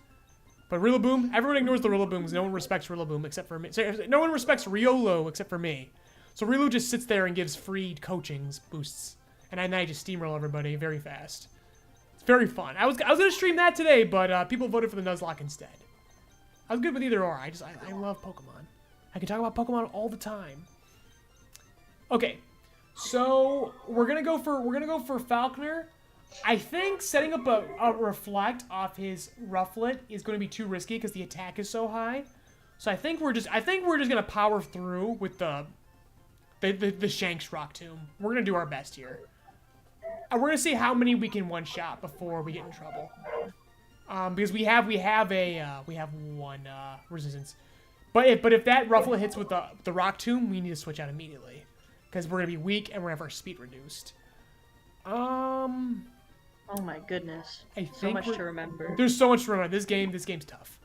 But Rillaboom, everyone ignores the Rillabooms. No one respects Rillaboom except for me. No one respects Riolo except for me. So Riolu just sits there and gives free coachings boosts, and then I just steamroll everybody very fast. It's very fun. I was gonna stream that today, but people voted for the Nuzlocke instead. I was good with either or. I love Pokemon. I can talk about Pokemon all the time. Okay, so we're gonna go for Falconer. I think setting up a Reflect off his Rufflet is going to be too risky because the attack is so high. So I think we're just gonna power through with the Shanks Rock Tomb. We're gonna do our best here. And we're gonna see how many we can one shot before we get in trouble. Because we have one resistance. But if that Rufflet hits with the Rock Tomb, we need to switch out immediately. Because we're going to be weak and we're going to have our speed reduced. Oh my goodness. So much to remember. There's so much to remember. This game's tough.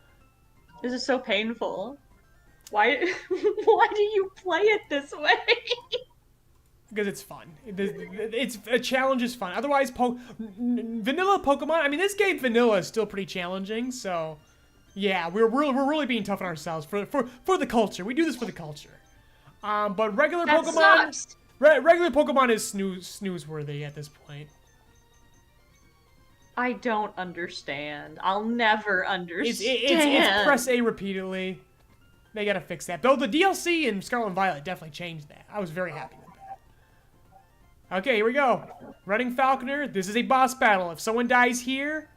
This is so painful. Why do you play it this way? Because it's fun. A challenge is fun. Otherwise, vanilla Pokemon, I mean, this game vanilla is still pretty challenging, so... Yeah, we're really being tough on ourselves for the culture. We do this for the culture. But regular Pokemon, regular Pokemon is snooze-worthy at this point. I don't understand. I'll never understand. It's press A repeatedly. They gotta fix that. Though the DLC in Scarlet and Violet definitely changed that. I was very happy with that. Okay, here we go. Running Falconer. This is a boss battle. If someone dies here,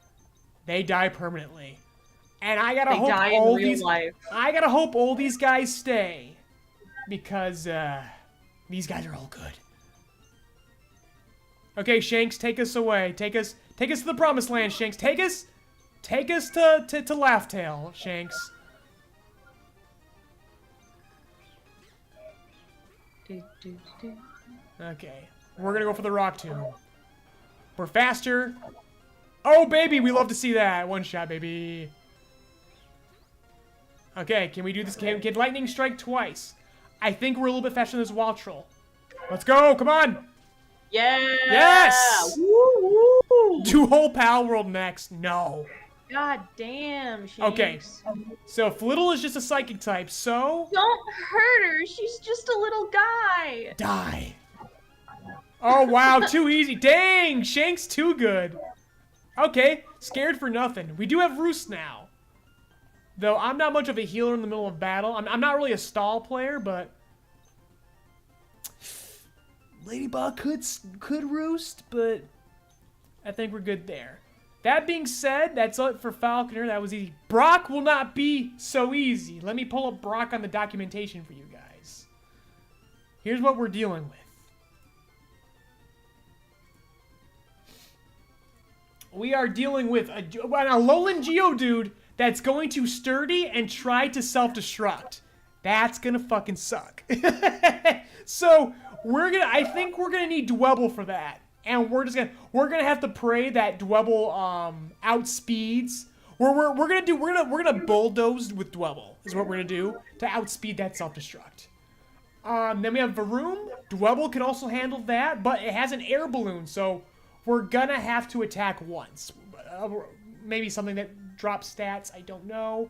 they die permanently. And I gotta hope all these guys stay, because these guys are all good. Okay, Shanks, take us away. Take us to the promised land, Shanks. Take us to Laugh Tale, Shanks. Okay, we're gonna go for the Rock Tomb. We're faster. Oh baby, we love to see that. One shot, baby. Okay, can we do this? Can Lightning Strike twice? I think we're a little bit faster than this Waltrol. Let's go, come on! Yeah! Yes! Woo-woo! Do whole Pal World next. No. God damn, Shanks. Okay, so Flittle is just a Psychic type, so... Don't hurt her, she's just a little guy! Die. Oh, wow, too easy. Dang, Shanks too good. Okay, scared for nothing. We do have Roost now. Though I'm not much of a healer in the middle of battle. I'm not really a stall player, but... Ladybug could Roost, but... I think we're good there. That being said, that's it for Falconer. That was easy. Brock will not be so easy. Let me pull up Brock on the documentation for you guys. Here's what we're dealing with. We are dealing with a Alolan Geodude that's going to sturdy and try to self-destruct. That's gonna fucking suck. So I think we're gonna need Dwebble for that. And we're gonna have to pray that Dwebble outspeeds. We're gonna bulldoze with Dwebble is what we're gonna do to outspeed that self-destruct. Then we have Varoom. Dwebble can also handle that, but it has an air balloon, so we're gonna have to attack once. Maybe something that drops stats, I don't know.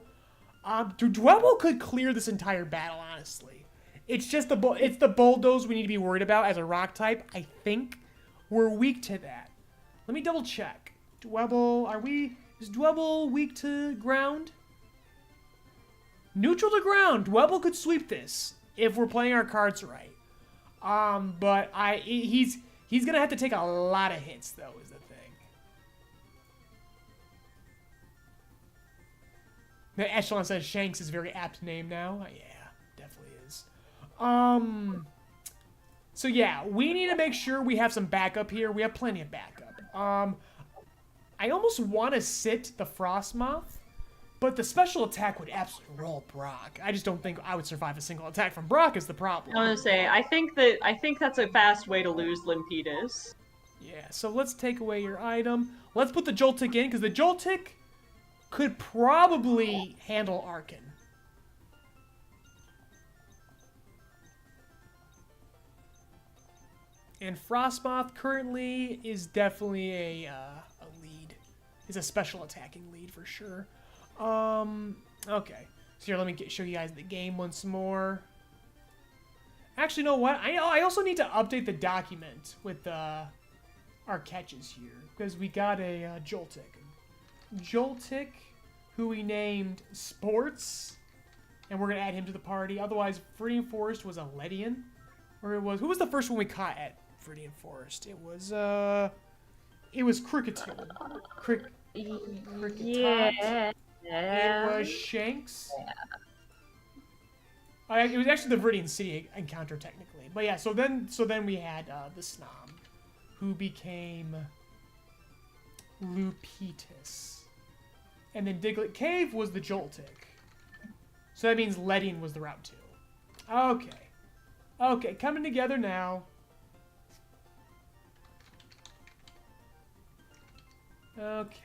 Dwebble could clear this entire battle, honestly. It's just the bulldoze we need to be worried about as a rock type. I think we're weak to that. Let me double check. Dwebble, Is Dwebble weak to ground? Neutral to ground. Dwebble could sweep this if we're playing our cards right. But he's gonna have to take a lot of hits though, is the thing. The Echelon says Shanks is a very apt name now. Yeah, definitely is. So yeah, we need to make sure we have some backup here. We have plenty of backup. I almost want to sit the Frostmoth, but the special attack would absolutely roll Brock. I just don't think I would survive a single attack from Brock is the problem. I want to say, I think that's a fast way to lose Limpetus. Yeah, so let's take away your item. Let's put the Joltik in, because the Joltik could probably handle Arkin. And Frostmoth currently is definitely a lead. Is a special attacking lead for sure. Okay. So here, let me show you guys the game once more. Actually, you know what? I also need to update the document with our catches here. Because we got a Joltik. Joltik, who we named Sports. And we're going to add him to the party. Otherwise, Viridian Forest was a Ledian. Or it was... Who was the first one we caught at Viridian Forest? It was Cricketoo. Yeah. It was Shanks. Yeah. It was actually the Viridian City encounter, technically. But yeah, so then we had the Snom, who became Lupitus. And then Diglett Cave was the Joltik. So that means Ledian was the Route 2. Okay. Okay, coming together now. Okay.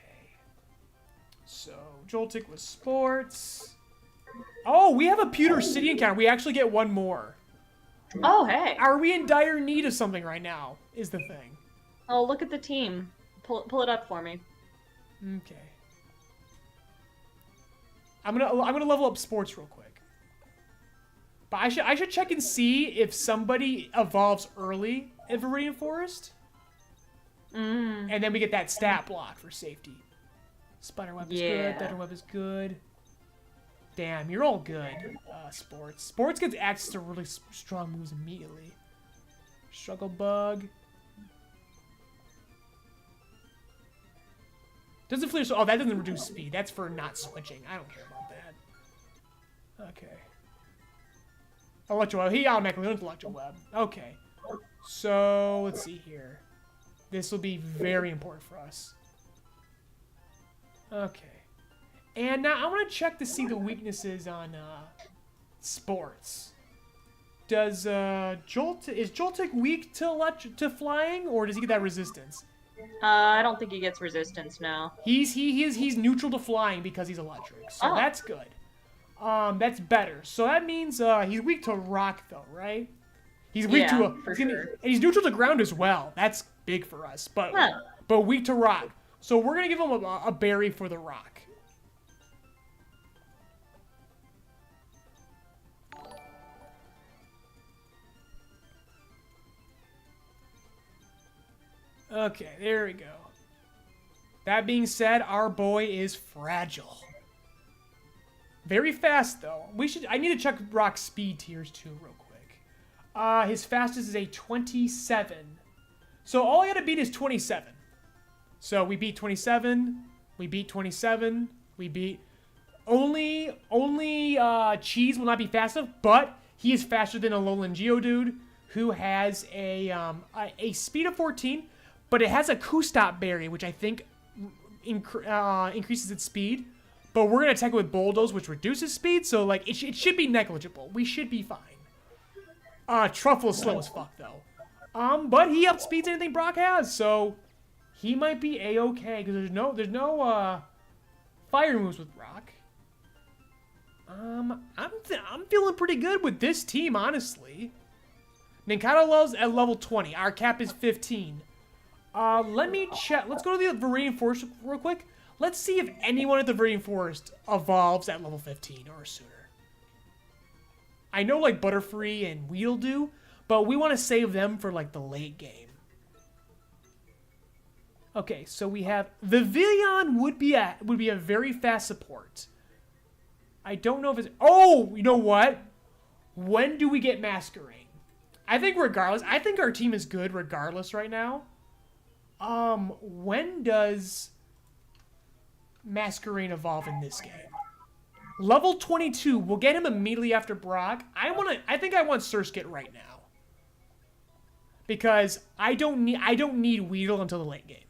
So, Joltik was Sports. Oh, we have a Pewter City encounter. We actually get one more. Oh, hey. Are we in dire need of something right now, is the thing. Oh, look at the team. Pull it up for me. Okay. I'm gonna level up Sports real quick. But I should check and see if somebody evolves early in Viridian Forest. And then we get that stat block for safety. Spiderweb is good. Thunderweb is good. Damn, you're all good, Sports. Sports gets access to really strong moves immediately. Struggle Bug. Doesn't flee. Oh, that doesn't reduce speed. That's for not switching. I don't care about that. Okay. Electro Web. He automatically learns Electro Web. Okay. So, let's see here. This will be very important for us. Okay. And now I want to check to see the weaknesses on Sports. Is Joltik weak to flying, or does he get that resistance? I don't think he gets resistance now. He's neutral to flying because he's electric, so that's good. That's better. So that means he's weak to rock though, right? He's weak to and he's neutral to ground as well. That's big for us, but weak to rock. So we're gonna give him a berry for the rock. Okay, there we go. That being said, our boy is fragile. Very fast though. I need to check rock speed tiers too real quick. His fastest is a 27. So all I gotta beat is 27. So we beat 27, we beat 27, we beat... Only Cheese will not be fast enough, but he is faster than a Alolan Geodude, who has a speed of 14, but it has a Q-Stop berry, which I think increases its speed. But we're going to attack it with Bulldoze, which reduces speed, so like it should be negligible. We should be fine. Truffle is slow as fuck, though. But he outspeeds anything Brock has, so he might be A-okay, because there's no fire moves with Brock. I'm feeling pretty good with this team, honestly. Ninkado loves at level 20. Our cap is 15. Let me check. Let's go to the Viridian Forest real quick. Let's see if anyone at the Viridian Forest evolves at level 15 or sooner. I know like Butterfree and Weedle do, but we want to save them for like the late game. Okay, so we have Vivillon would be a very fast support. I don't know if it's. Oh, you know what? When do we get Masquerain? I think regardless. I think our team is good regardless right now. When does Masquerain evolve in this game? Level 22. We'll get him immediately after Brock. I think I want Surskit right now. Because I don't need Weedle until the late game.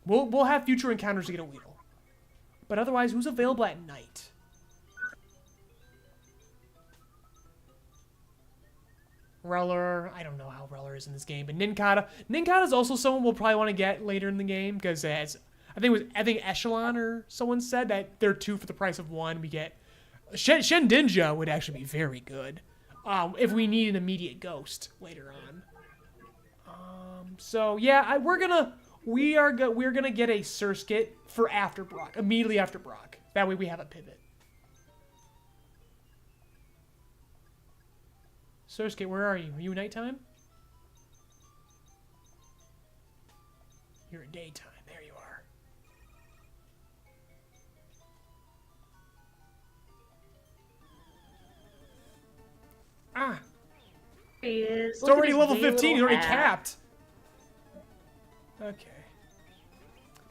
We'll have future encounters to get a Weedle. But otherwise, who's available at night? Reller. I don't know how Reller is in this game, but Nincada. Nincada is also someone we'll probably want to get later in the game because as I think Echelon or someone said that they're 2 for the price of 1. We get Shendinja would actually be very good if we need an immediate ghost later on. So yeah, we're gonna get a Surskit for after Brock, immediately after Brock. That way we have a pivot. Surskit, where are you? Are you nighttime? You're in daytime. There you are. Ah. He is. It's already level 15. He's already capped. Okay.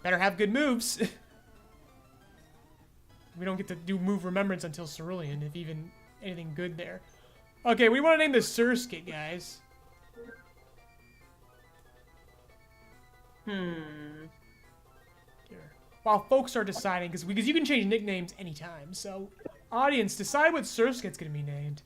Better have good moves. We don't get to do move remembrance until Cerulean, if even anything good there. Okay, we want to name this Surskit, guys. Here. While folks are deciding, because you can change nicknames anytime, so audience, decide what Surskit's going to be named.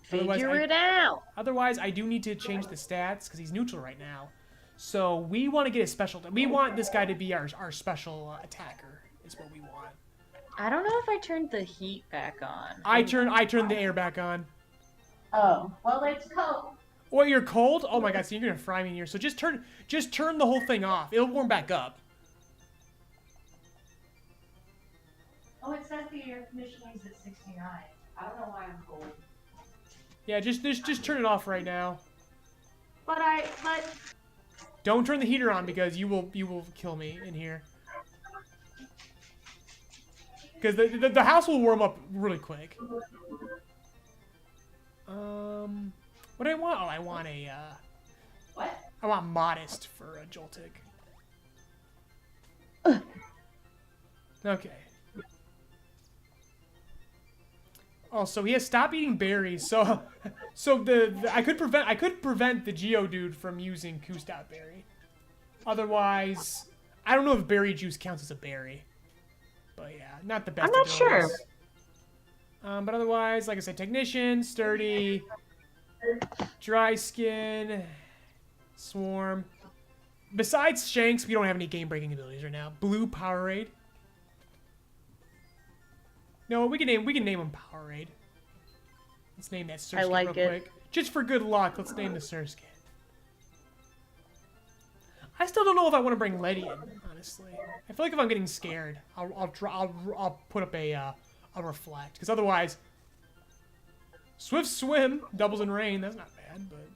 Figure it out. Otherwise, I do need to change the stats because he's neutral right now. So we want to get a special. We want this guy to be our special attacker. Is what we want. I don't know if I turned the heat back on. I turned the air back on. Oh, well, it's cold. Oh, you're cold? Oh my god! So you're gonna fry me in here. So just turn the whole thing off. It'll warm back up. Oh, it says the air conditioning is at 69. I don't know why I'm cold. Yeah, just turn it off right now. But Don't turn the heater on because you will kill me in here. Because the house will warm up really quick. What do I want? Oh, I want a what? I want modest for a Joltik. Okay. Also, he has stopped eating berries, so I could prevent the Geodude from using Kustat Berry. Otherwise, I don't know if berry juice counts as a berry. But yeah, not the best. I'm not sure. But otherwise, like I said, Technician, Sturdy, Dry Skin, Swarm. Besides Shanks, we don't have any game-breaking abilities right now. Blue Powerade. No, we can name him Powerade. Let's name that Surskit real quick. Just for good luck, let's name the Surskit. I still don't know if I want to bring Letty in, honestly. I feel like if I'm getting scared, I'll put up a Reflect, because otherwise, Swift Swim doubles in rain. That's not bad, but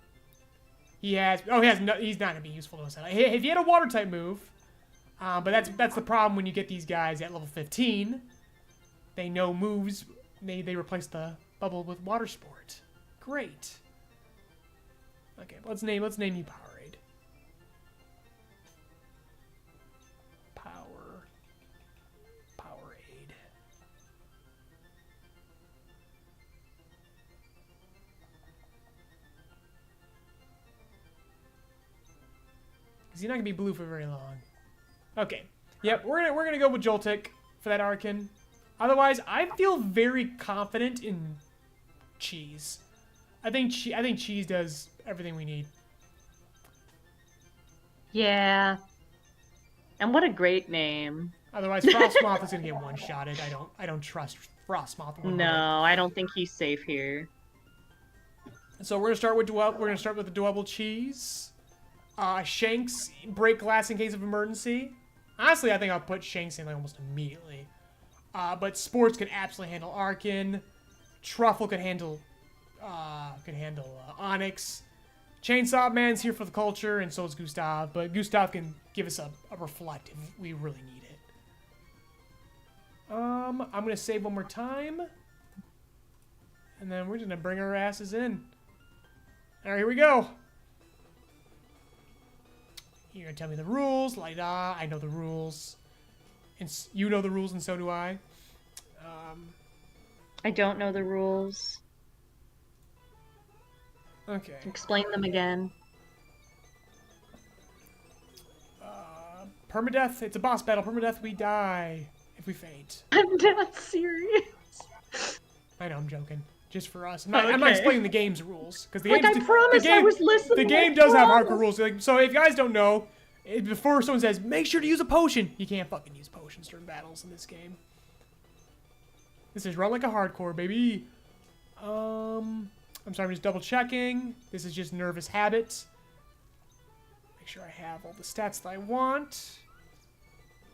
he's not gonna be useful to us. If he had a Water type move, but that's the problem when you get these guys at level 15. They know moves. They replace the bubble with Water Sport. Great. Okay, let's name you Powerade. Powerade. He's not gonna be blue for very long. Okay. Yep, we're gonna go with Joltik for that Arcan. Otherwise, I feel very confident in Cheese. I think Cheese does everything we need. Yeah. And what a great name. Otherwise, Frostmoth is gonna get one-shotted. I don't trust Frostmoth. No, I don't think he's safe here. So we're gonna start with the Dwebble Cheese. Shanks, break glass in case of emergency. Honestly, I think I'll put Shanks in like almost immediately. But Sports can absolutely handle Arcan. Truffle could handle Onyx. Chainsaw Man's here for the culture, and so is Gustav. But Gustav can give us a reflect if we really need it. I'm gonna save one more time, and then we're just gonna bring our asses in. All right, here we go. You're gonna tell me the rules, I know the rules, and you know the rules, and so do I. I don't know the rules. Okay. Explain them again. Permadeath. It's a boss battle. Permadeath. We die if we faint. I'm not serious. I know. I'm joking. Just for us. I'm not explaining the game's rules because the Like, game's I promised I was listening. The game does have hardcore rules. Like, so if you guys don't know, before someone says make sure to use a potion, you can't fucking use potions during battles in this game. This is run like a hardcore, baby. I'm sorry, I'm just double checking. This is just nervous habit. Make sure I have all the stats that I want.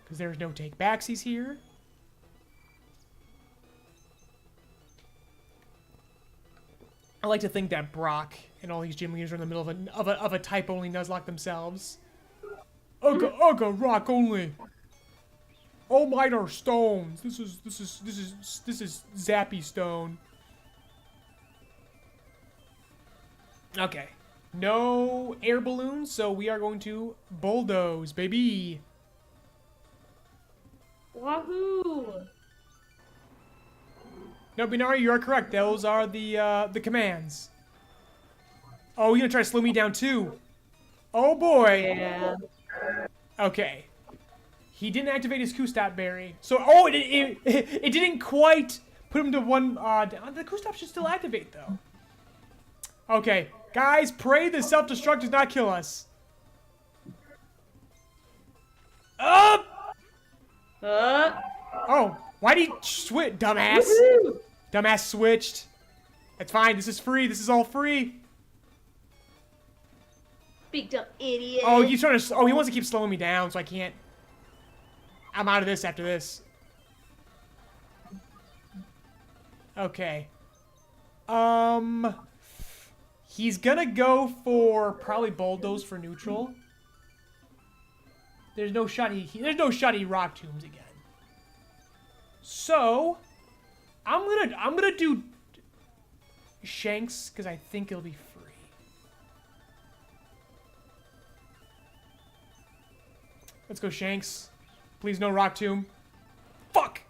Because there's no take backsies here. I like to think that Brock and all these gym leaders are in the middle of a type-only Nuzlocke themselves. Ugga, rock only. All mine are stones. This is Zappy Stone. Okay. No air balloons, so we are going to bulldoze, baby. Wahoo! No, Binari, you are correct. Those are the commands. Oh, you're gonna try to slow me down too. Oh boy. Yeah. Okay. He didn't activate his Q-Stop berry. So, oh, it didn't quite put him to one, the Q-Stop should still activate, though. Okay. Guys, pray the self-destruct does not kill us. Up! Oh, why did he switch, dumbass? Woohoo! Dumbass switched. That's fine, this is free, this is all free. Big dumb idiot. Oh, he's trying to, he wants to keep slowing me down, so I can't. I'm out of this after this. Okay. He's gonna go for probably bulldoze for neutral. There's no shot he rock tombs again. So I'm gonna do Shanks because I think it'll be free. Let's go Shanks. Please no rock tomb. Fuck!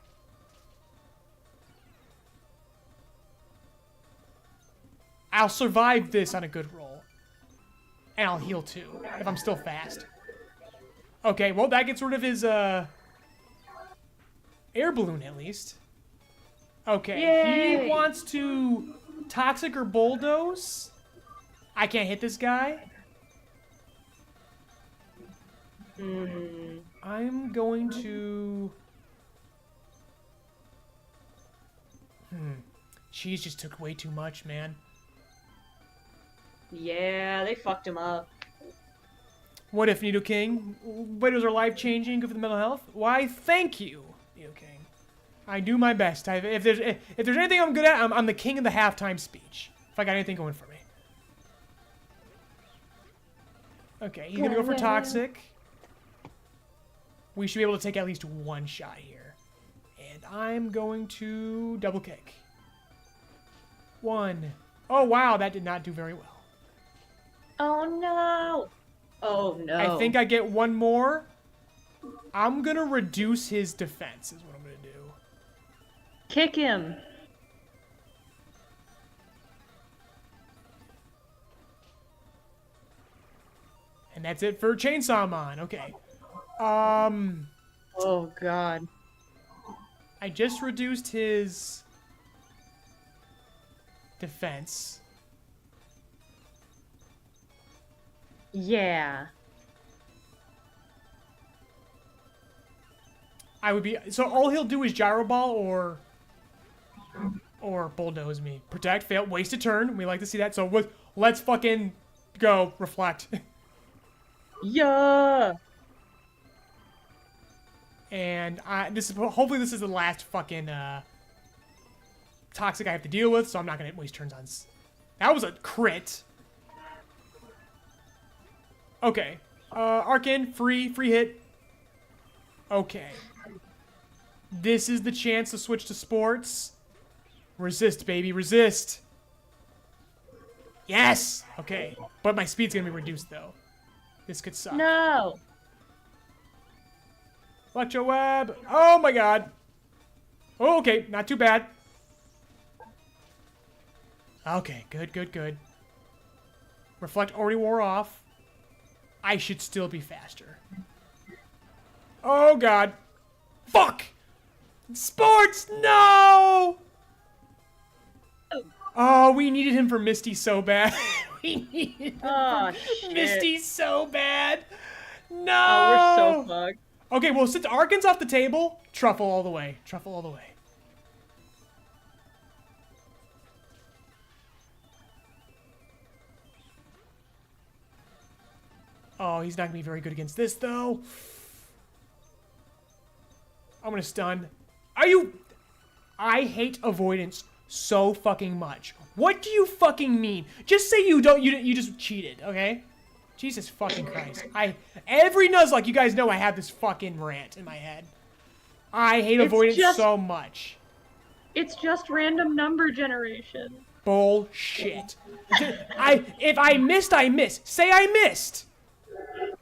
I'll survive this on a good roll. And I'll heal too, if I'm still fast. Okay, well that gets rid of his air balloon at least. Okay, Yay! he wants to toxic or bulldoze. I can't hit this guy. I'm going to... Cheese just took way too much, man. Yeah, they fucked him up. What if, Nido King? Videos are life-changing, good for the mental health? Why, thank you, Nido King. I do my best. If there's anything I'm good at, I'm the king of the halftime speech. If I got anything going for me. Okay, he's gonna go for toxic. We should be able to take at least one shot here. And I'm going to double kick. One. Oh, wow, that did not do very well. Oh no! Oh no. I think I get one more. I'm gonna reduce his defense is what I'm gonna do. Kick him. And that's it for Chainsaw Man. Okay. Oh god. I just reduced his defense. Yeah. I would be so all he'll do is gyro ball or bulldoze me. Protect, fail, waste a turn. We like to see that. So let's fucking go. Reflect. Yeah. And hopefully this is the last fucking toxic I have to deal with, so I'm not gonna waste turns on. That was a crit. Okay. Arcane, free hit. Okay. This is the chance to switch to sports. Resist, baby, resist. Yes! Okay. But my speed's gonna be reduced, though. This could suck. No. Electro web. Oh my god. Oh, okay, not too bad. Okay, good. Reflect already wore off. I should still be faster. Oh god. Fuck! Sports! No! Oh, we needed him for Misty so bad. We needed him Oh, for shit. Misty so bad. No! Oh, we're so fucked. Okay, well, since Arcan's off the table, Truffle all the way. Truffle all the way. Oh, he's not going to be very good against this, though. I'm going to stun. Are you... I hate avoidance so fucking much. What do you fucking mean? Just say you don't... You just cheated, okay? Jesus fucking Christ. Every Nuzlocke, you guys know I have this fucking rant in my head. I hate avoidance so much. It's just random number generation. Bullshit. If I missed, I missed. Say I missed.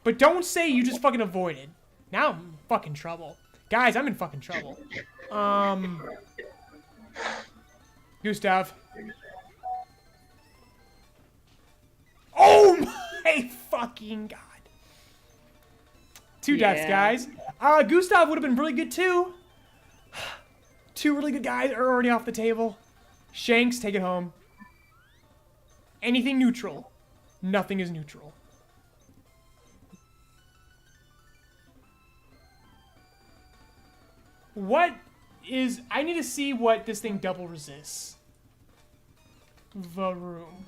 But don't say you just fucking avoided. Now I'm in fucking trouble. Guys, I'm in fucking trouble. Gustav. Oh my fucking god. Two deaths, guys. Gustav would have been really good too. Two really good guys are already off the table. Shanks, take it home. Anything neutral. Nothing is neutral. What is... I need to see what this thing double resists. The room.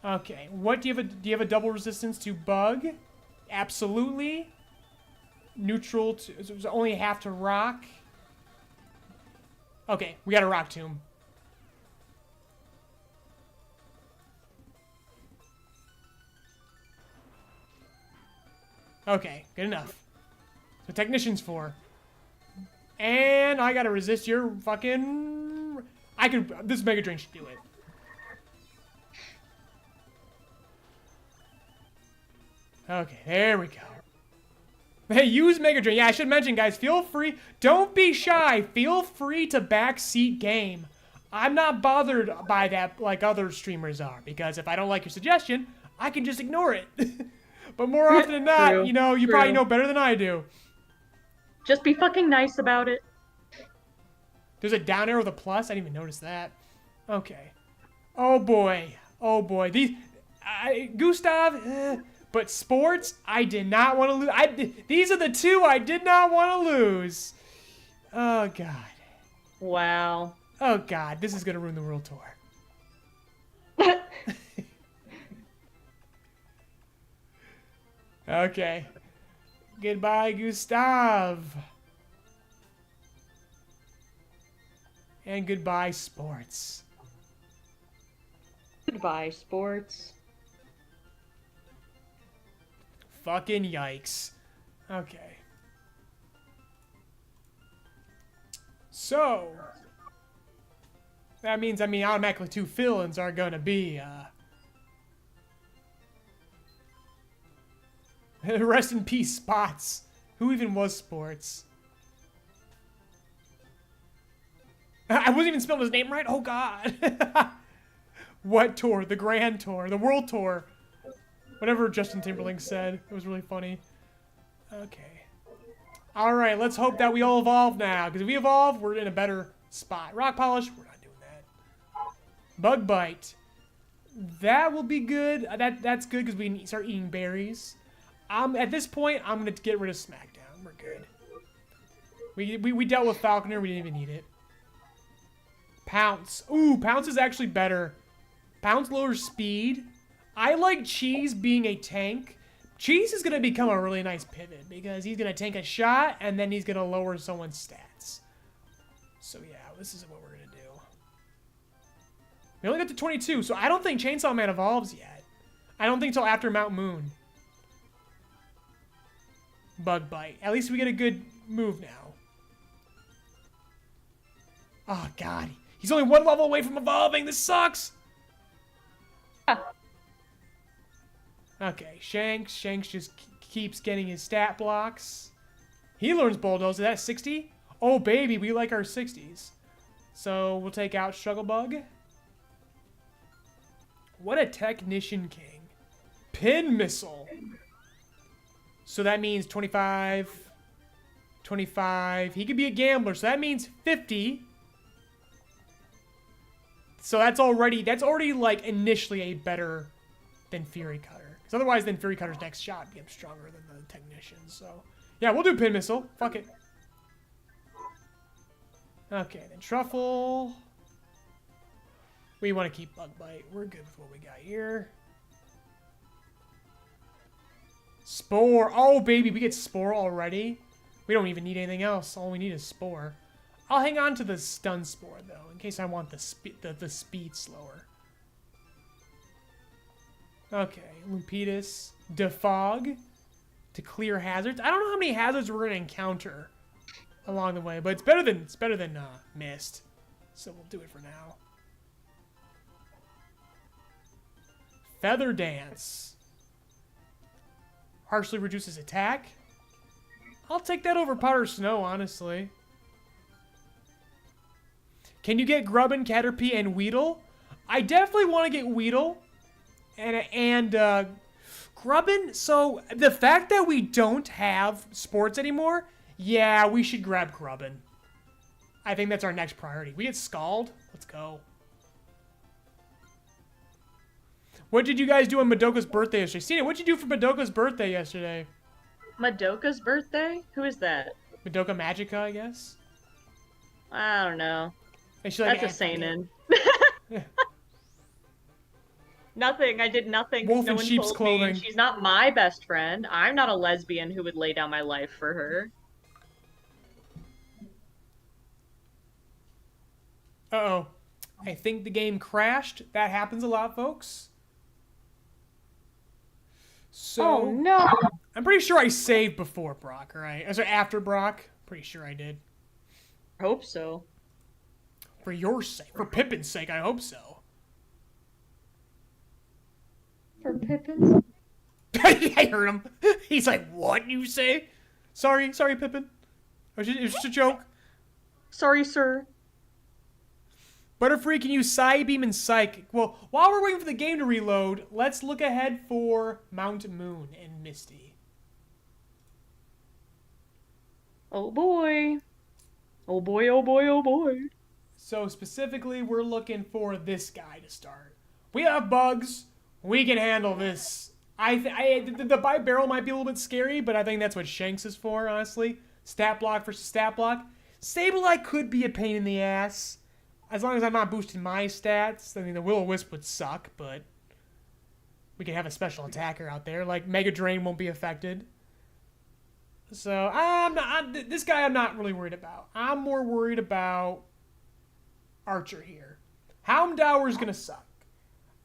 Okay. What do you have a double resistance to bug? Absolutely. Neutral to... So it's only half to rock. Okay. We got a rock tomb. Okay. Good enough. So technician's 4. And I gotta resist your fucking... This Mega Drain should do it. Okay, there we go. Hey, use Mega Drain. Yeah, I should mention, guys, feel free. Don't be shy. Feel free to backseat game. I'm not bothered by that like other streamers are, because if I don't like your suggestion, I can just ignore it. But more often than not, True, you know, you probably know better than I do. Just be fucking nice about it. There's a down arrow with a plus. I didn't even notice that. Okay. Oh boy. Oh boy. Gustav. But sports, I did not want to lose. These are the two I did not want to lose. Oh god. Wow. Oh god. This is gonna ruin the world tour. Okay. Goodbye, Gustav. And goodbye, sports. Goodbye, sports. Fucking yikes. Okay. So, that means, automatically 2 fill-ins are gonna be, rest in peace, Spots. Who even was Sports? I wasn't even spelling his name right? Oh, God. What tour? The Grand Tour. The World Tour. Whatever Justin Timberlake said. It was really funny. Okay. Alright, let's hope that we all evolve now. Because if we evolve, we're in a better spot. Rock Polish, we're not doing that. Bug Bite. That will be good. That's good because we can start eating berries. At this point, I'm going to get rid of Smackdown. We're good. We dealt with Falconer. We didn't even need it. Pounce. Ooh, Pounce is actually better. Pounce lowers speed. I like Cheese being a tank. Cheese is going to become a really nice pivot because he's going to tank a shot and then he's going to lower someone's stats. So yeah, this is what we're going to do. We only got to 22, so I don't think Chainsaw Man evolves yet. I don't think until after Mount Moon. Bug Bite. At least we get a good move now. Oh, God. He's only one level away from evolving. This sucks. Okay, Shanks. Shanks just keeps getting his stat blocks. He learns Bulldoze. Is that 60? Oh, baby, we like our 60s. So we'll take out Struggle Bug. What a Technician King. Pin Missile. So that means 25. 25. He could be a gambler, so that means 50. So that's already like initially a better than Fury Cutter. Because otherwise then Fury Cutter's next shot becomes stronger than the Technician. So yeah, we'll do Pin Missile. Fuck it. Okay, then Truffle. We want to keep Bug Bite. We're good with what we got here. Spore. Oh, baby, we get Spore already. We don't even need anything else. All we need is Spore. I'll hang on to the Stun Spore, though, in case I want the speed slower. Okay, Lupitus. Defog. To clear hazards. I don't know how many hazards we're going to encounter along the way, but it's better than Mist. So we'll do it for now. Feather Dance. Harshly reduces attack. I'll take that over Powder Snow, honestly. Can you get Grubbin, Caterpie, and Weedle? I definitely want to get Weedle. And Grubbin, so the fact that we don't have sports anymore, yeah, we should grab Grubbin. I think that's our next priority. We get Scald. Let's go. What did you guys do on Madoka's birthday yesterday? Cena, what'd you do for Madoka's birthday yesterday? Madoka's birthday? Who is that? Madoka Magica, I guess. I don't know. That's a seinen. Nothing. I did nothing. Wolf no in one sheep's told clothing. Me. She's not my best friend. I'm not a lesbian who would lay down my life for her. Uh-oh. I think the game crashed. That happens a lot, folks. So, Oh, no. I'm pretty sure I saved before Brock, right? Sorry, after Brock. Pretty sure I did. I hope so. For your sake. For Pippin's sake, I hope so. For Pippin's? I heard him. He's like, what you say? Sorry, Pippin. It was just a joke. Sorry, sir. Butterfree can use Psybeam and Psychic. Well, while we're waiting for the game to reload, let's look ahead for Mount Moon and Misty. Oh boy. Oh boy, oh boy, oh boy. So specifically, we're looking for this guy to start. We have bugs. We can handle this. The Bi-Barrel might be a little bit scary, but I think that's what Shanks is for, honestly. Stat block versus stat block. Sableye could be a pain in the ass. As long as I'm not boosting my stats. I mean, the Will-O-Wisp would suck, but we could have a special attacker out there. Like, Mega Drain won't be affected. So, this guy I'm not really worried about. I'm more worried about Archer here. Houndour's gonna suck.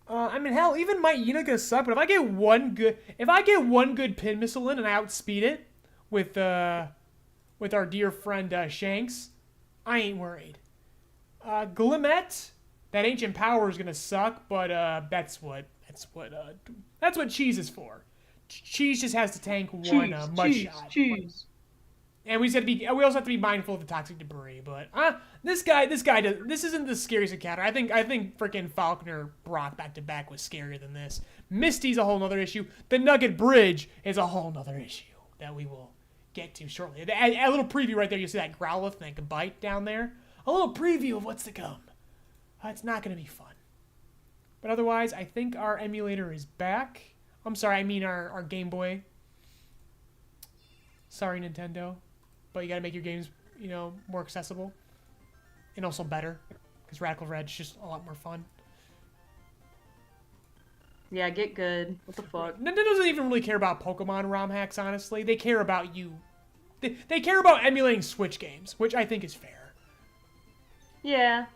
I mean, hell, even my Yuna gonna suck, but if I get one good Pin Missile in and I outspeed it with our dear friend Shanks, I ain't worried. Glimmet, that ancient power is gonna suck, but that's what Cheese is for. Cheese just has to tank one mud shot. Cheese. And we also have to be mindful of the toxic debris. But this isn't the scariest encounter. I think freaking Falconer Brock back to back was scarier than this. Misty's a whole nother issue. The Nugget Bridge is a whole nother issue that we will get to shortly. A little preview right there. You see that Growlithe and that Bite down there. A little preview of what's to come. It's not going to be fun. But otherwise, I think our emulator is back. I'm sorry, I mean our Game Boy. Sorry, Nintendo. But you got to make your games, more accessible. And also better. Because Radical Red's just a lot more fun. Yeah, get good. What the fuck? Nintendo doesn't even really care about Pokemon ROM hacks, honestly. They care about you. They care about emulating Switch games, which I think is fair. Yeah.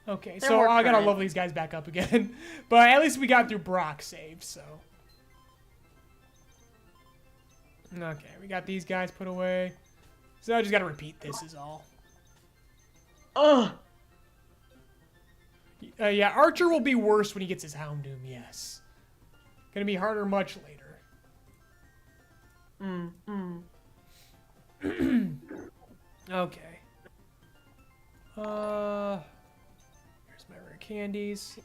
Okay, They're so more I gotta current. level these guys back up again. But at least we got through Brock save, so. Okay, we got these guys put away. So I just gotta repeat this is all. Ugh. Yeah, Archer will be worse when he gets his Houndoom, yes. Gonna be harder much later. Okay. Here's my rare candies.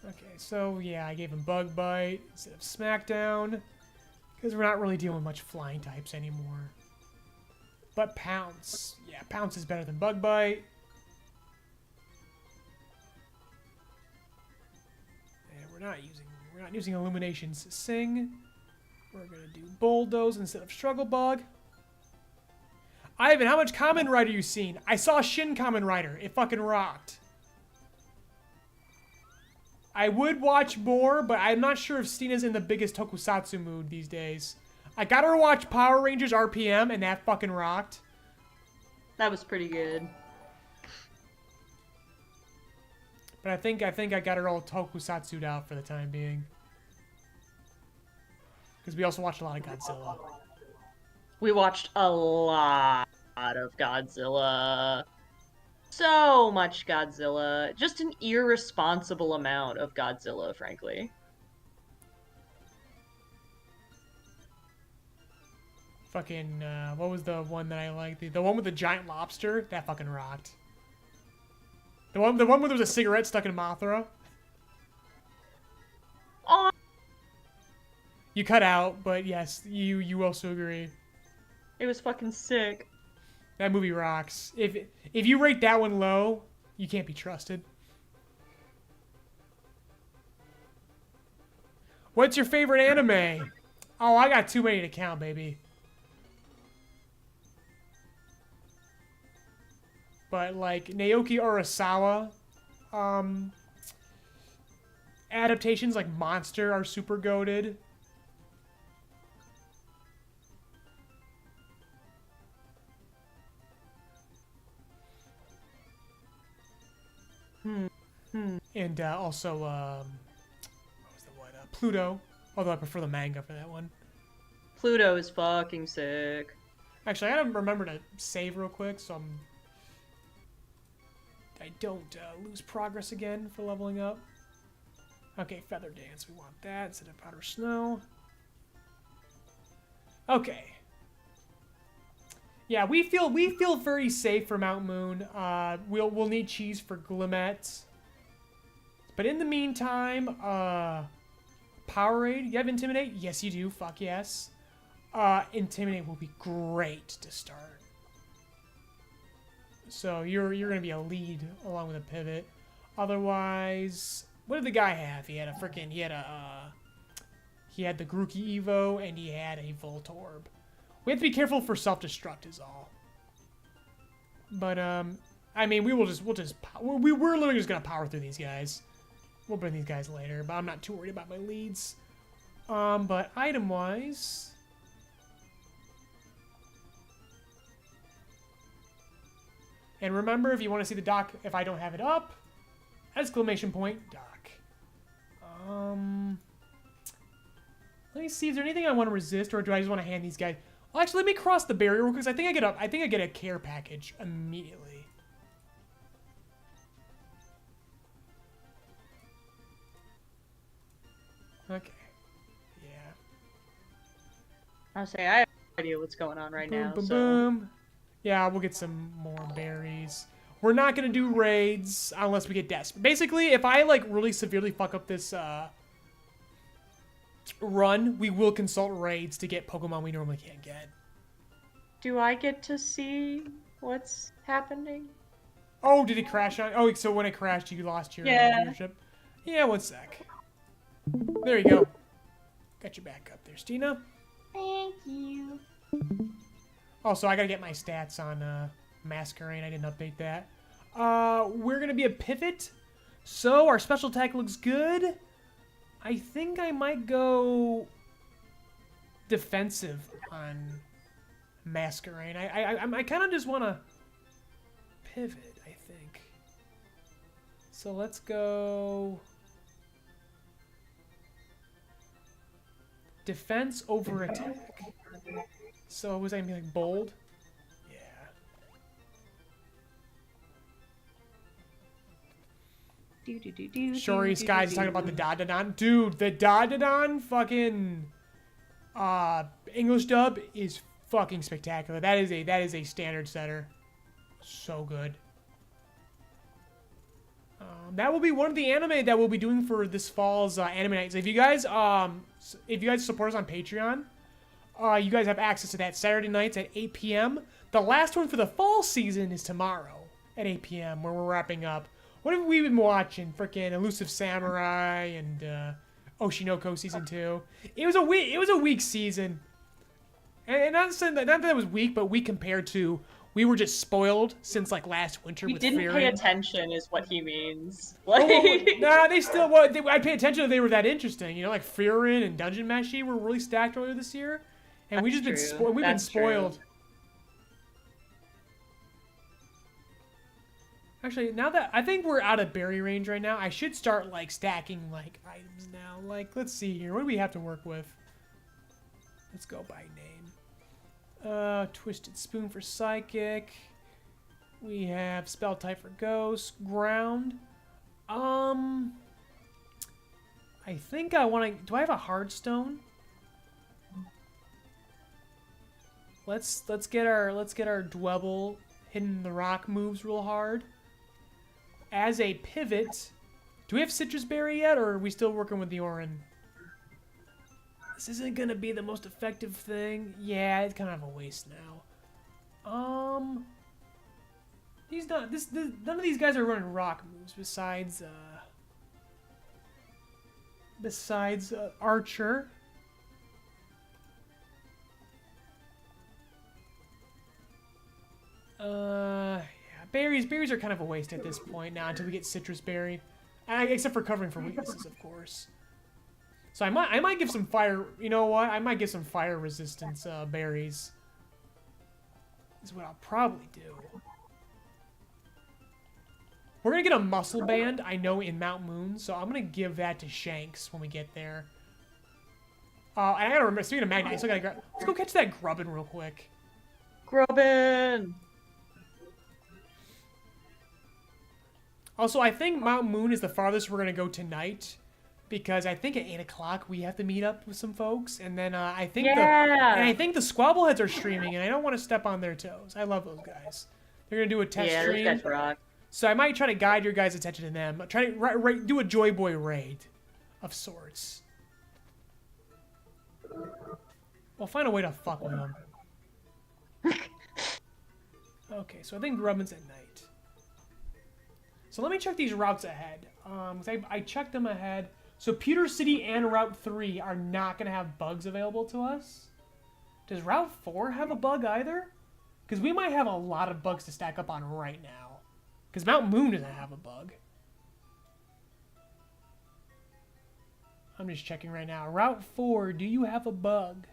Okay, so yeah, I gave him Bug Bite instead of Smackdown. Because we're not really dealing with much flying types anymore. But Pounce. Yeah, Pounce is better than Bug Bite. And we're not using Illumination's Sing. We're gonna do Bulldoze instead of Struggle Bug. Ivan, how much Kamen Rider you seen? I saw Shin Kamen Rider. It fucking rocked. I would watch more, but I'm not sure if Stina's in the biggest tokusatsu mood these days. I got her to watch Power Rangers RPM, and that fucking rocked. That was pretty good. But I think I got her all tokusatsu'd out for the time being. Because we also watched a lot of Godzilla. We watched a lot of Godzilla. So much Godzilla. Just an irresponsible amount of Godzilla, frankly. Fucking, what was the one that I liked? The one with the giant lobster? That fucking rocked. The one where there was a cigarette stuck in Mothra? Oh, You cut out, but yes, you also agree. it was fucking sick. That movie rocks. If you rate that one low, you can't be trusted. What's your favorite anime? Oh, I got too many to count, baby. But like Naoki Urasawa, adaptations like Monster are super goated. And also, what was the one? Pluto. Although I prefer the manga for that one. Pluto is fucking sick. Actually, I gotta remember to save real quick, so I don't lose progress again for leveling up. Okay, Feather Dance. We want that instead of Powder Snow. Okay. Yeah, we feel very safe for Mount Moon. We'll need cheese for Glimmet. But in the meantime, Powerade. You have Intimidate? Yes, you do. Fuck yes. Intimidate will be great to start. So you're gonna be a lead along with a pivot. Otherwise, what did the guy have? He had the Grookey Evo and he had a Voltorb. We have to be careful for self-destruct is all. But I mean, we're literally just gonna power through these guys. We'll bring these guys later, but I'm not too worried about my leads. But item-wise, and remember, if you want to see the doc, if I don't have it up, exclamation point doc. Let me see. Is there anything I want to resist, or do I just want to hand these guys? Well, actually, let me cross the barrier because I think I get a care package immediately. Okay. Yeah. I'll say I have no idea what's going on right Boom, now. boom, So boom. Yeah, we'll get some more berries. We're not gonna do raids unless we get desperate. Basically, if I like really severely fuck up this run, we will consult raids to get Pokemon we normally can't get. do I get to see what's happening? Oh, did it crash on? Oh, so when it crashed, you lost your leadership. Yeah, 1 sec. There you go. Got your back up there, Stina. Thank you. Also, I gotta get my stats on Masquerain. I didn't update that. We're gonna be a pivot. So our special attack looks good. I think I might go defensive on Masquerain. I kind of just want to pivot, I think. So let's go... Defense over attack. So was I gonna be like bold? Yeah. Shori Skies talking about the Dadadon. Dude, the Dadadon fucking English dub is fucking spectacular. That is a standard setter. So good. That will be one of the anime that we'll be doing for this fall's anime nights. If you guys support us on Patreon, you guys have access to that Saturday nights at 8 p.m. The last one for the fall season is tomorrow at 8 p.m. where we're wrapping up. What have we been watching? Freaking Elusive Samurai and Oshinoko season 2. It was a weak season, and not that it was weak, but weak compared to. We were just spoiled since like last winter. We with didn't Frieren. pay attention, is what he means. Nah, they still. Well, I'd pay attention if they were that interesting. You know, like Frieren and Dungeon Meshi were really stacked earlier this year, and That's we just true. we've been spoiled. True. Actually, now that I think we're out of berry range right now, I should start like stacking like items now. Like, let's see here. What do we have to work with? Let's go by name. Twisted Spoon for Psychic. We have Spell Type for Ghost. Ground. I think I want to. Do I have a Hardstone? Let's get our Dwebble hitting in the rock moves real hard. As a pivot, do we have Citrus Berry yet, or are we still working with the Orin? This isn't gonna be the most effective thing. Yeah, it's kind of a waste now. None of these guys are running rock moves besides Archer. Yeah, berries are kind of a waste at this point now until we get Citrus Berry, except for covering for weaknesses, of course. So I might give some fire. You know what? I might give some fire resistance berries. Is what I'll probably do. We're gonna get a muscle band, I know, in Mount Moon, so I'm gonna give that to Shanks when we get there. And I gotta remember, speaking of Magnet, I still gotta grab. Let's go catch that Grubbin real quick. Grubbin! Also, I think Mount Moon is the farthest we're gonna go tonight, because I think at 8 o'clock we have to meet up with some folks, and then I think the Squabbleheads are streaming, and I don't want to step on their toes. I love those guys. They're gonna do a test stream. Yeah, those guys rock. So I might try to guide your guys' attention to them. Try to do a Joy Boy raid of sorts. We'll find a way to fuck with them. Okay, so I think Grubbin's at night. So let me check these routes ahead. I checked them ahead. So Pewter City and Route 3 are not going to have bugs available to us. Does Route 4 have a bug either? Because we might have a lot of bugs to stack up on right now. Because Mount Moon doesn't have a bug. I'm just checking right now. Route 4, do you have a bug?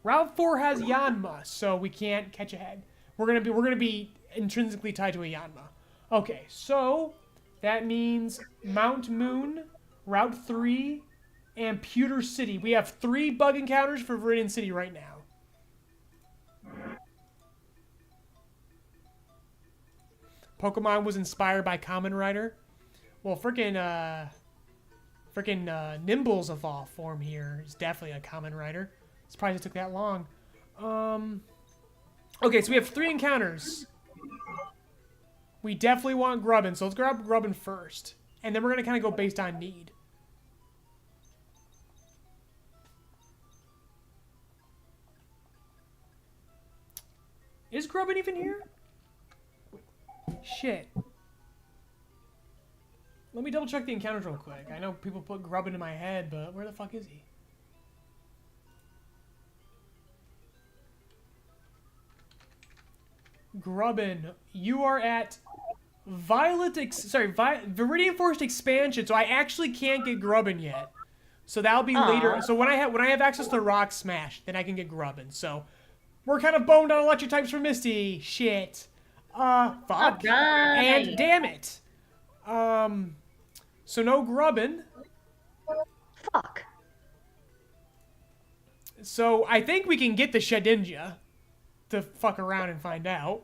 Route 4 has Yanma, so we can't catch ahead. We're gonna be intrinsically tied to a Yanma. Okay, so that means Mount Moon, Route 3, and Pewter City. We have 3 bug encounters for Viridian City right now. Pokemon was inspired by Kamen Rider. Well, freaking Nimble's evolved form here is definitely a Kamen Rider. Surprised it took that long. Okay, so we have 3 encounters. We definitely want Grubbin, so let's grab Grubbin first. And then we're going to kind of go based on need. Is Grubbin even here? Shit. Let me double check the encounters real quick. I know people put Grubbin in my head, but where the fuck is he? Grubbin, you are at Viridian Forest Expansion, so I actually can't get Grubbin yet. So that'll be later. So when I have access to Rock Smash, then I can get Grubbin. So we're kind of boned on electric types for Misty. Shit. Fuck. Right. And damn it. So no Grubbin. Fuck. So I think we can get the Shedinja to fuck around and find out.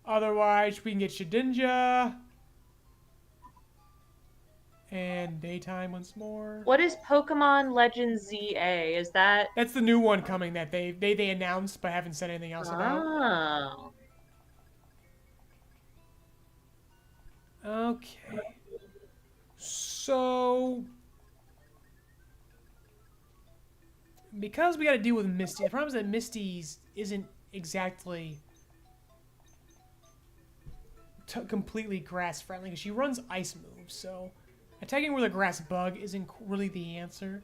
Otherwise, we can get Shedinja. And daytime once more. What is Pokemon Legends ZA? Is that... That's the new one coming that they announced but haven't said anything else about. Oh. Okay. So... because we gotta deal with Misty, the problem is that Misty's isn't exactly completely grass friendly because she runs ice moves, so attacking with a grass bug isn't really the answer.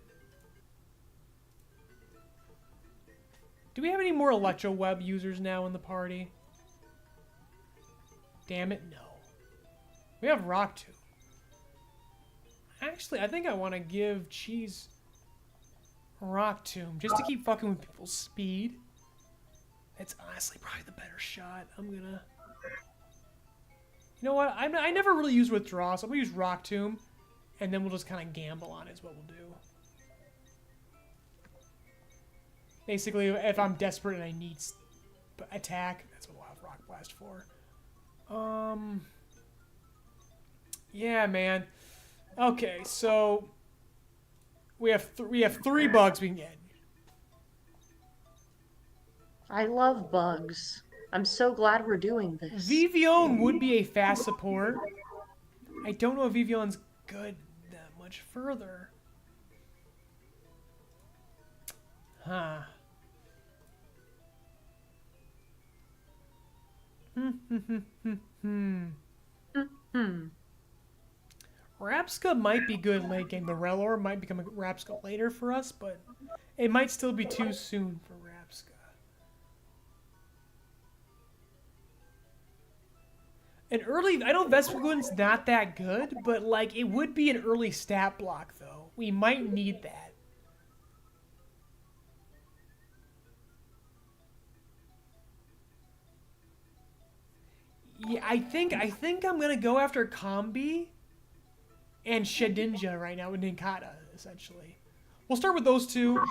Do we have any more Electro Web users now in the party? Damn it, no. We have Rock Tomb. Actually, I think I want to give Cheese Rock Tomb just to keep fucking with people's speed. It's honestly probably the better shot. I'm gonna... You know what? I never really use Withdraw, so I'm gonna use Rock Tomb, and then we'll just kind of gamble on it is what we'll do. Basically, if I'm desperate and I need attack, that's what we'll have Rock Blast for. Yeah, man. Okay, so we have 3 bugs we can get. I love bugs. I'm so glad we're doing this. Vivian would be a fast support. I don't know if Vivian's good that much further. Huh. Rapska might be good late game. The Rellor might become a Rapska later for us, but it might still be too soon for Rapska. An early... I know Vespiqun's not that good, but like it would be an early stat block though. We might need that. Yeah, I think I'm gonna go after Combi and Shedinja right now with Ninkata, essentially. We'll start with those two,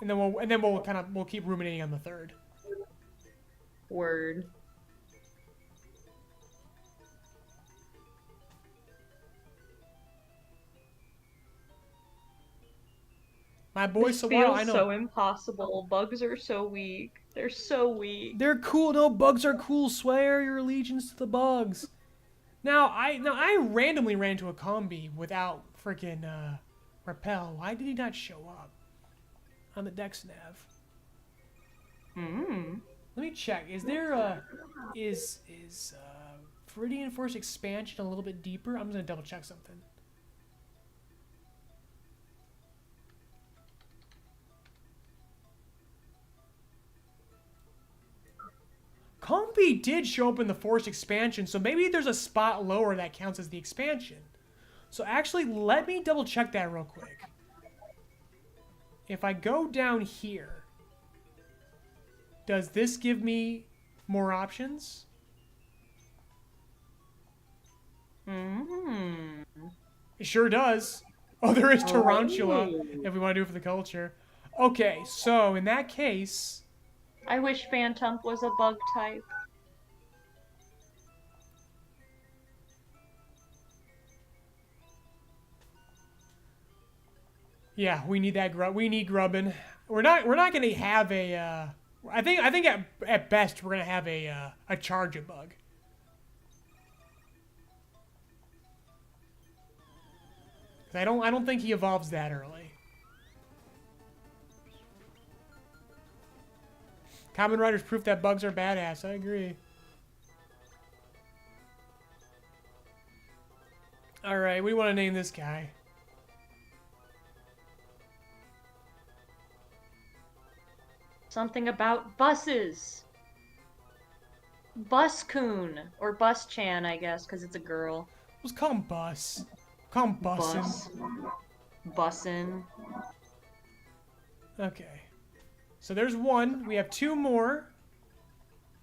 and then we'll keep ruminating on the third. Word. My boy This Sawara, feels I know. so impossible. Bugs are so weak. They're so weak. They're cool. No, bugs are cool. Swear your allegiance to the bugs. Now I randomly ran into a combi without freaking repel. Why did he not show up on the Dex nav? Let me check. Is there is Viridian Force expansion a little bit deeper? I'm just gonna double check something. Combi did show up in the Force expansion, so maybe there's a spot lower that counts as the expansion. So actually, let me double check that real quick. If I go down here, does this give me more options? It sure does. Oh, there is Tarantula, if we want to do it for the culture. Okay, so in that case... I wish Phantump was a bug type. Yeah, we need that grub. We need grubbin. We're not gonna have a. I think at best we're gonna have a charge bug. I don't think he evolves that early. Kamen Rider's proof that bugs are badass. I agree. All right, we want to name this guy. Something about buses. Buscoon. Or Bus-chan, I guess, because it's a girl. Let's call him Bus. Call him Bussin. Bussin. Okay. So there's one. We have 2 more.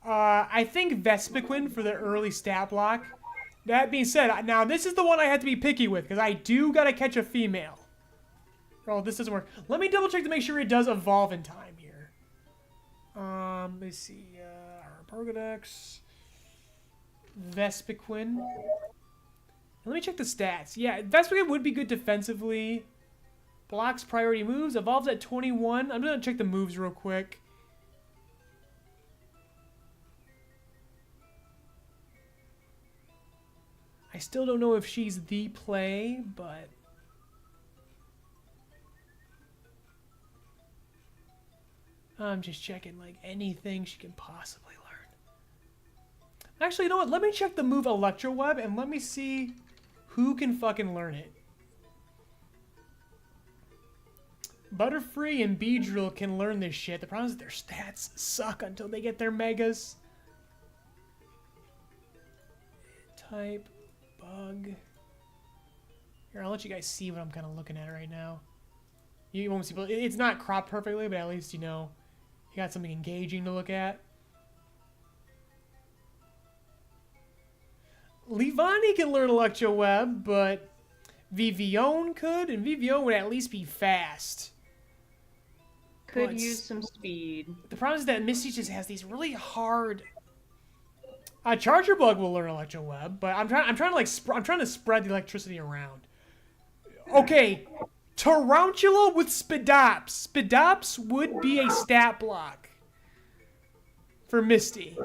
I think Vespiquen for the early stat block. That being said, now this is the one I have to be picky with, because I do gotta catch a female. Oh, this doesn't work. Let me double check to make sure it does evolve in time here. Let's see. Our Pokedex. Vespiquen. Let me check the stats. Yeah, Vespiquen would be good defensively. Blocks priority moves. Evolves at 21. I'm going to check the moves real quick. I still don't know if she's the play, but... I'm just checking, like, anything she can possibly learn. Actually, you know what? Let me check the move Electro Web, and let me see who can fucking learn it. Butterfree and Beedrill can learn this shit. The problem is their stats suck until they get their megas. Type, bug. Here, I'll let you guys see what I'm kind of looking at right now. You won't see, it's not cropped perfectly, but at least you know you got something engaging to look at. Leavanny can learn Electro Web, but Vivione could, and Vivione would at least be fast. Could use some speed. The problem is that Misty just has these really hard. Charger Bug will learn Electro Web, but I'm trying to spread the electricity around. Okay, Tarantula with Spidops. Spidops would be a stat block for Misty.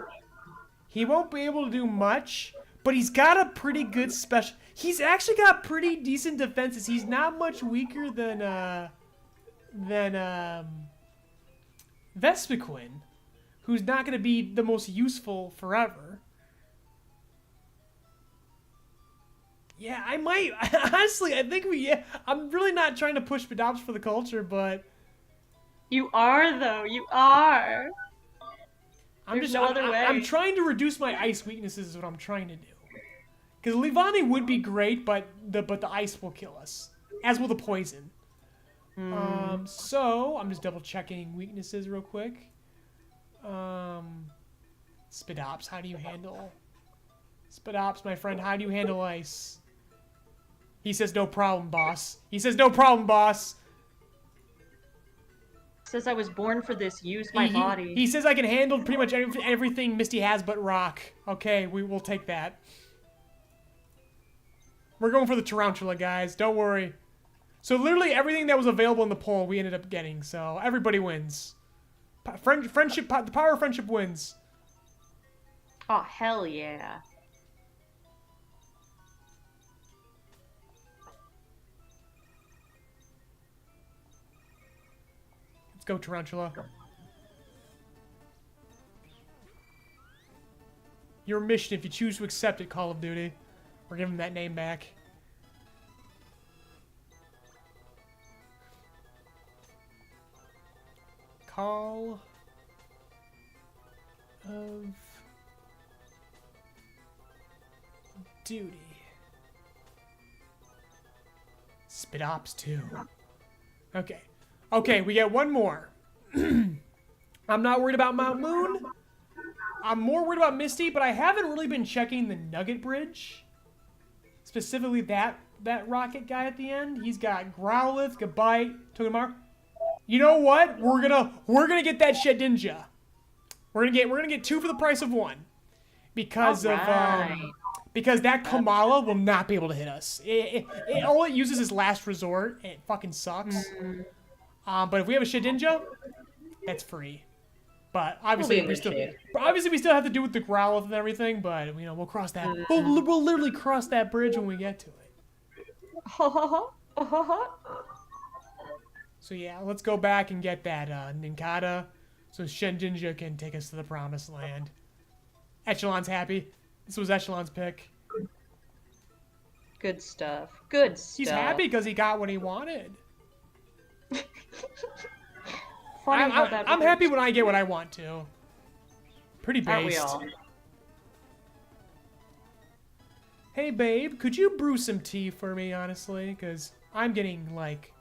He won't be able to do much, but he's got a pretty good special. He's actually got pretty decent defenses. He's not much weaker than Vespiquen, who's not going to be the most useful forever. Yeah, I might. Honestly, I think I'm really not trying to push Spidops for the culture, but... You are, though. You are. There's no other way. I'm trying to reduce my ice weaknesses is what I'm trying to do. Because Leavanny would be great, but the ice will kill us. As will the poison. So, I'm just double checking weaknesses real quick. Spidops, how do you handle... Spidops, my friend, how do you handle ice? He says no problem, boss. He says no problem, boss. Says I was born for this. Use my body. He says I can handle pretty much everything Misty has but rock. Okay, we will take that. We're going for the Tarantula, guys. Don't worry. So literally everything that was available in the poll we ended up getting. So everybody wins. Friendship, the power of friendship wins. Oh, hell yeah. Let's go, Tarantula. Your mission, if you choose to accept it, Call of Duty. We're giving that name back. Call of Duty. Spidops 2. Okay. Okay, we get one more. I'm not worried about Mount Moon. I'm more worried about Misty, but I haven't really been checking the Nugget Bridge. Specifically that rocket guy at the end. He's got Growlithe, Gabite, Togedemaru. You know what? We're gonna get that Shedinja. We're gonna get 2 for the price of 1. Because because that Kamala will not be able to hit us. All it uses is last resort, and it fucking sucks. But if we have a Shedinja, that's free. But obviously we still have to do with the Growlithe and everything. But you know we'll cross that. We'll literally cross that bridge when we get to it. So yeah, let's go back and get that Nincada, so Shedinja can take us to the promised land. Echelon's happy. This was Echelon's pick. Good stuff. Good stuff. He's happy because he got what he wanted. I'm happy when I get what I want to. Pretty based. Aren't we all? Hey babe, could you brew some tea for me, honestly? Because I'm getting like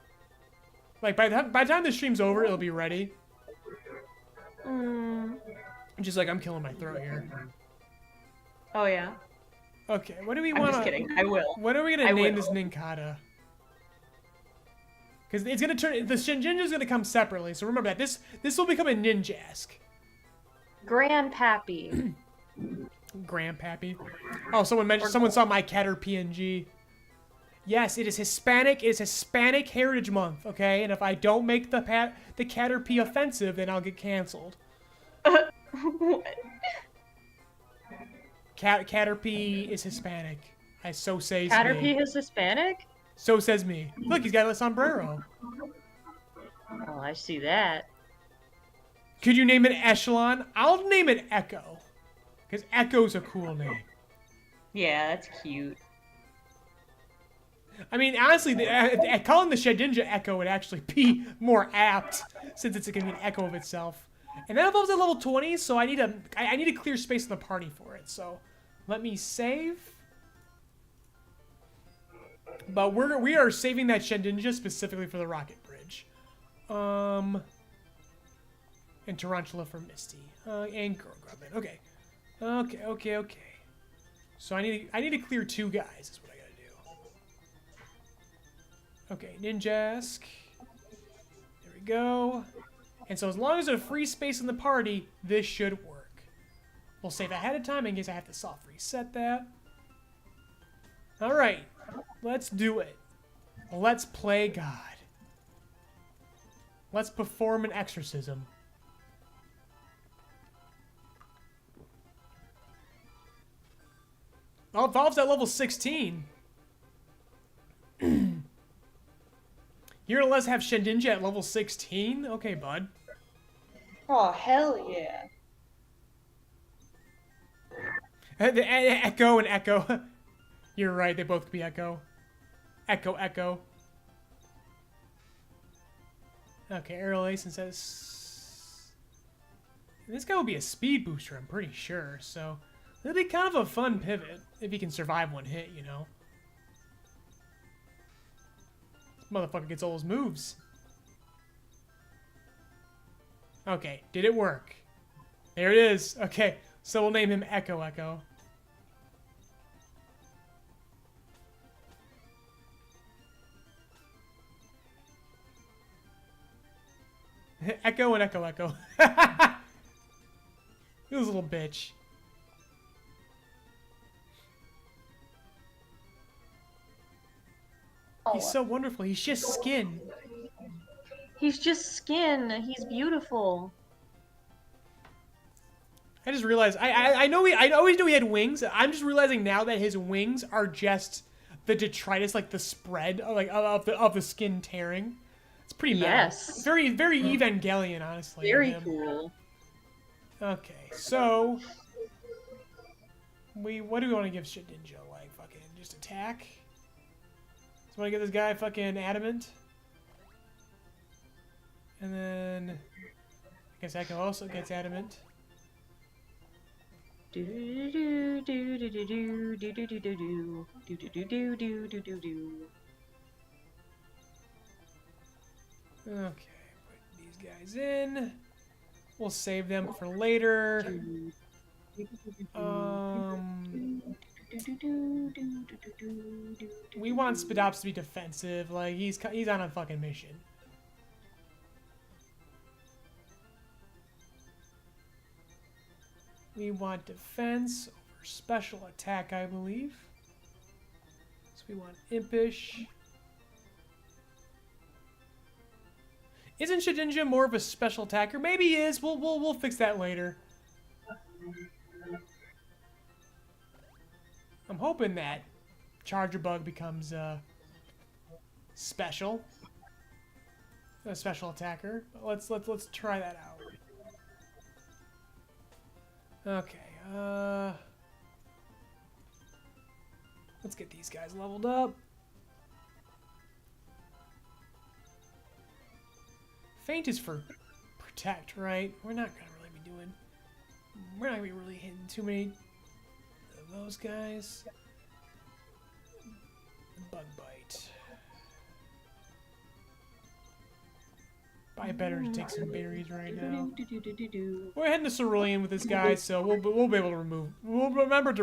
by the time the stream's over, it'll be ready. Just like I'm killing my throat here. Oh yeah. Okay, what do we want? I'm just kidding. I will. What are we gonna name this Nincada? Because it's gonna turn, the Shedinja's gonna come separately. So remember that this will become a Ninjask. Grandpappy. Grandpappy. Oh, someone saw my Catter PNG. Yes, it is Hispanic. It is Hispanic Heritage Month. Okay, and if I don't make the Caterpie offensive, then I'll get canceled. What? Caterpie is Hispanic. So says me. Caterpie is Hispanic? So says me. Look, he's got a sombrero. Oh, I see that. Could you name it Echelon? I'll name it Echo. Because Echo's a cool name. Yeah, that's cute. I mean, honestly, calling the Shedinja Echo would actually be more apt, since it's going to be an echo of itself. And that evolves at level 20, so I need to clear space in the party for it. So let me save. But we are saving that Shedinja specifically for the Rocket Bridge. And Tarantula for Misty. And Grubman. Okay. Okay. So I need to clear 2 guys, is what I gotta do. Okay, Ninjask. There we go. And so as long as there's a free space in the party, this should work. We'll save ahead of time in case I have to soft reset that. Alright. Let's do it. Let's play God. Let's perform an exorcism. Oh, evolves at level 16. You're gonna let us have Shedinja at level 16? Okay, bud. Oh, hell yeah. The Echo and Echo. You're right, they both could be Echo. Echo. Okay, Aerial Ace and says... This guy will be a speed booster, I'm pretty sure, so... It'll be kind of a fun pivot, if he can survive one hit, you know? This motherfucker gets all his moves. Okay, did it work? There it is. Okay, so we'll name him Echo. Echo and Echo. This little bitch. He's so wonderful. He's just skin. He's just skin. He's beautiful. I just realized I always knew he had wings. I'm just realizing now that his wings are just the detritus, like the spread, like of the skin tearing. It's pretty metal. Yes. Very Evangelion, honestly. Very cool. Okay, so what do we want to give Shedinja? Like fucking just attack? So want to give this guy fucking adamant? And then I guess Echo also gets adamant. Okay, put these guys in. We'll save them for later. We want Spadops to be defensive. Like he's on a fucking mission. We want defense over special attack, I believe. So we want Impish. Isn't Shedinja more of a special attacker? Maybe he is. We'll fix that later. I'm hoping that Charger Bug becomes special. A special attacker. Let's try that out. Okay, let's get these guys leveled up. Feint is for protect, right? We're not gonna really be doing... We're not gonna be really hitting too many of those guys. Bug Bite. Probably better to take some berries right now. We're heading to Cerulean with this guy, so we'll be able to remove... We'll remember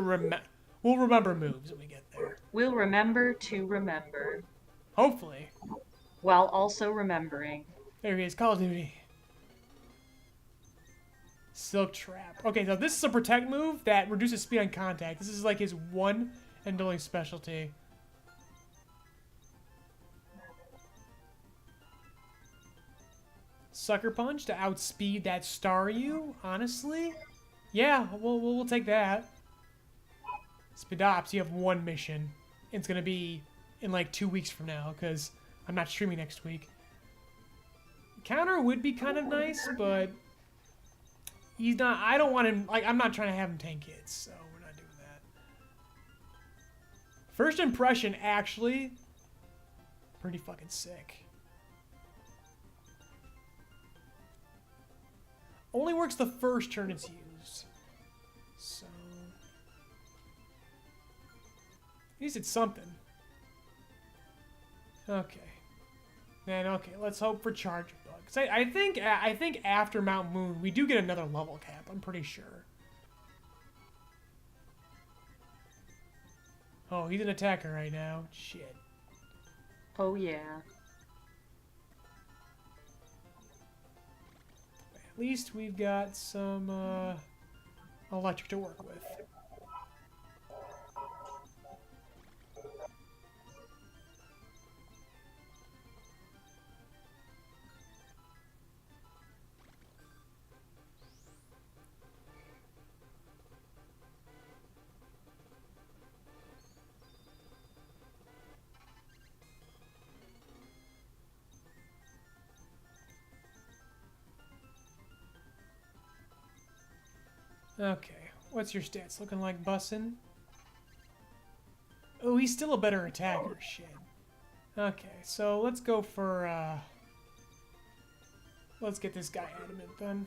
moves when we get there. We'll remember to remember. Hopefully. while also remembering. There he is, Call of Duty. Silk Trap. Okay, so this is a protect move that reduces speed on contact. This is like his one and only specialty. Sucker Punch to outspeed that Staryu, honestly? Yeah, we'll take that. Speedops, you have one mission. It's gonna be in like 2 weeks from now, because I'm not streaming next week. Counter would be kind of nice, but he's not. I don't want him. Like, I'm not trying to have him tank hits, so we're not doing that. First impression, actually, pretty fucking sick. Only works the first turn it's used. So, at least it's something. Okay. Then okay, let's hope for Charge Bug. 'Cause I think after Mount Moon we do get another level cap. I'm pretty sure. Oh, he's an attacker right now. Shit. Oh yeah. At least we've got some electric to work with. Okay, what's your stats looking like, Bussin'? Oh, he's still a better attacker. Shit. Okay, so let's go for, let's get this guy adamant then.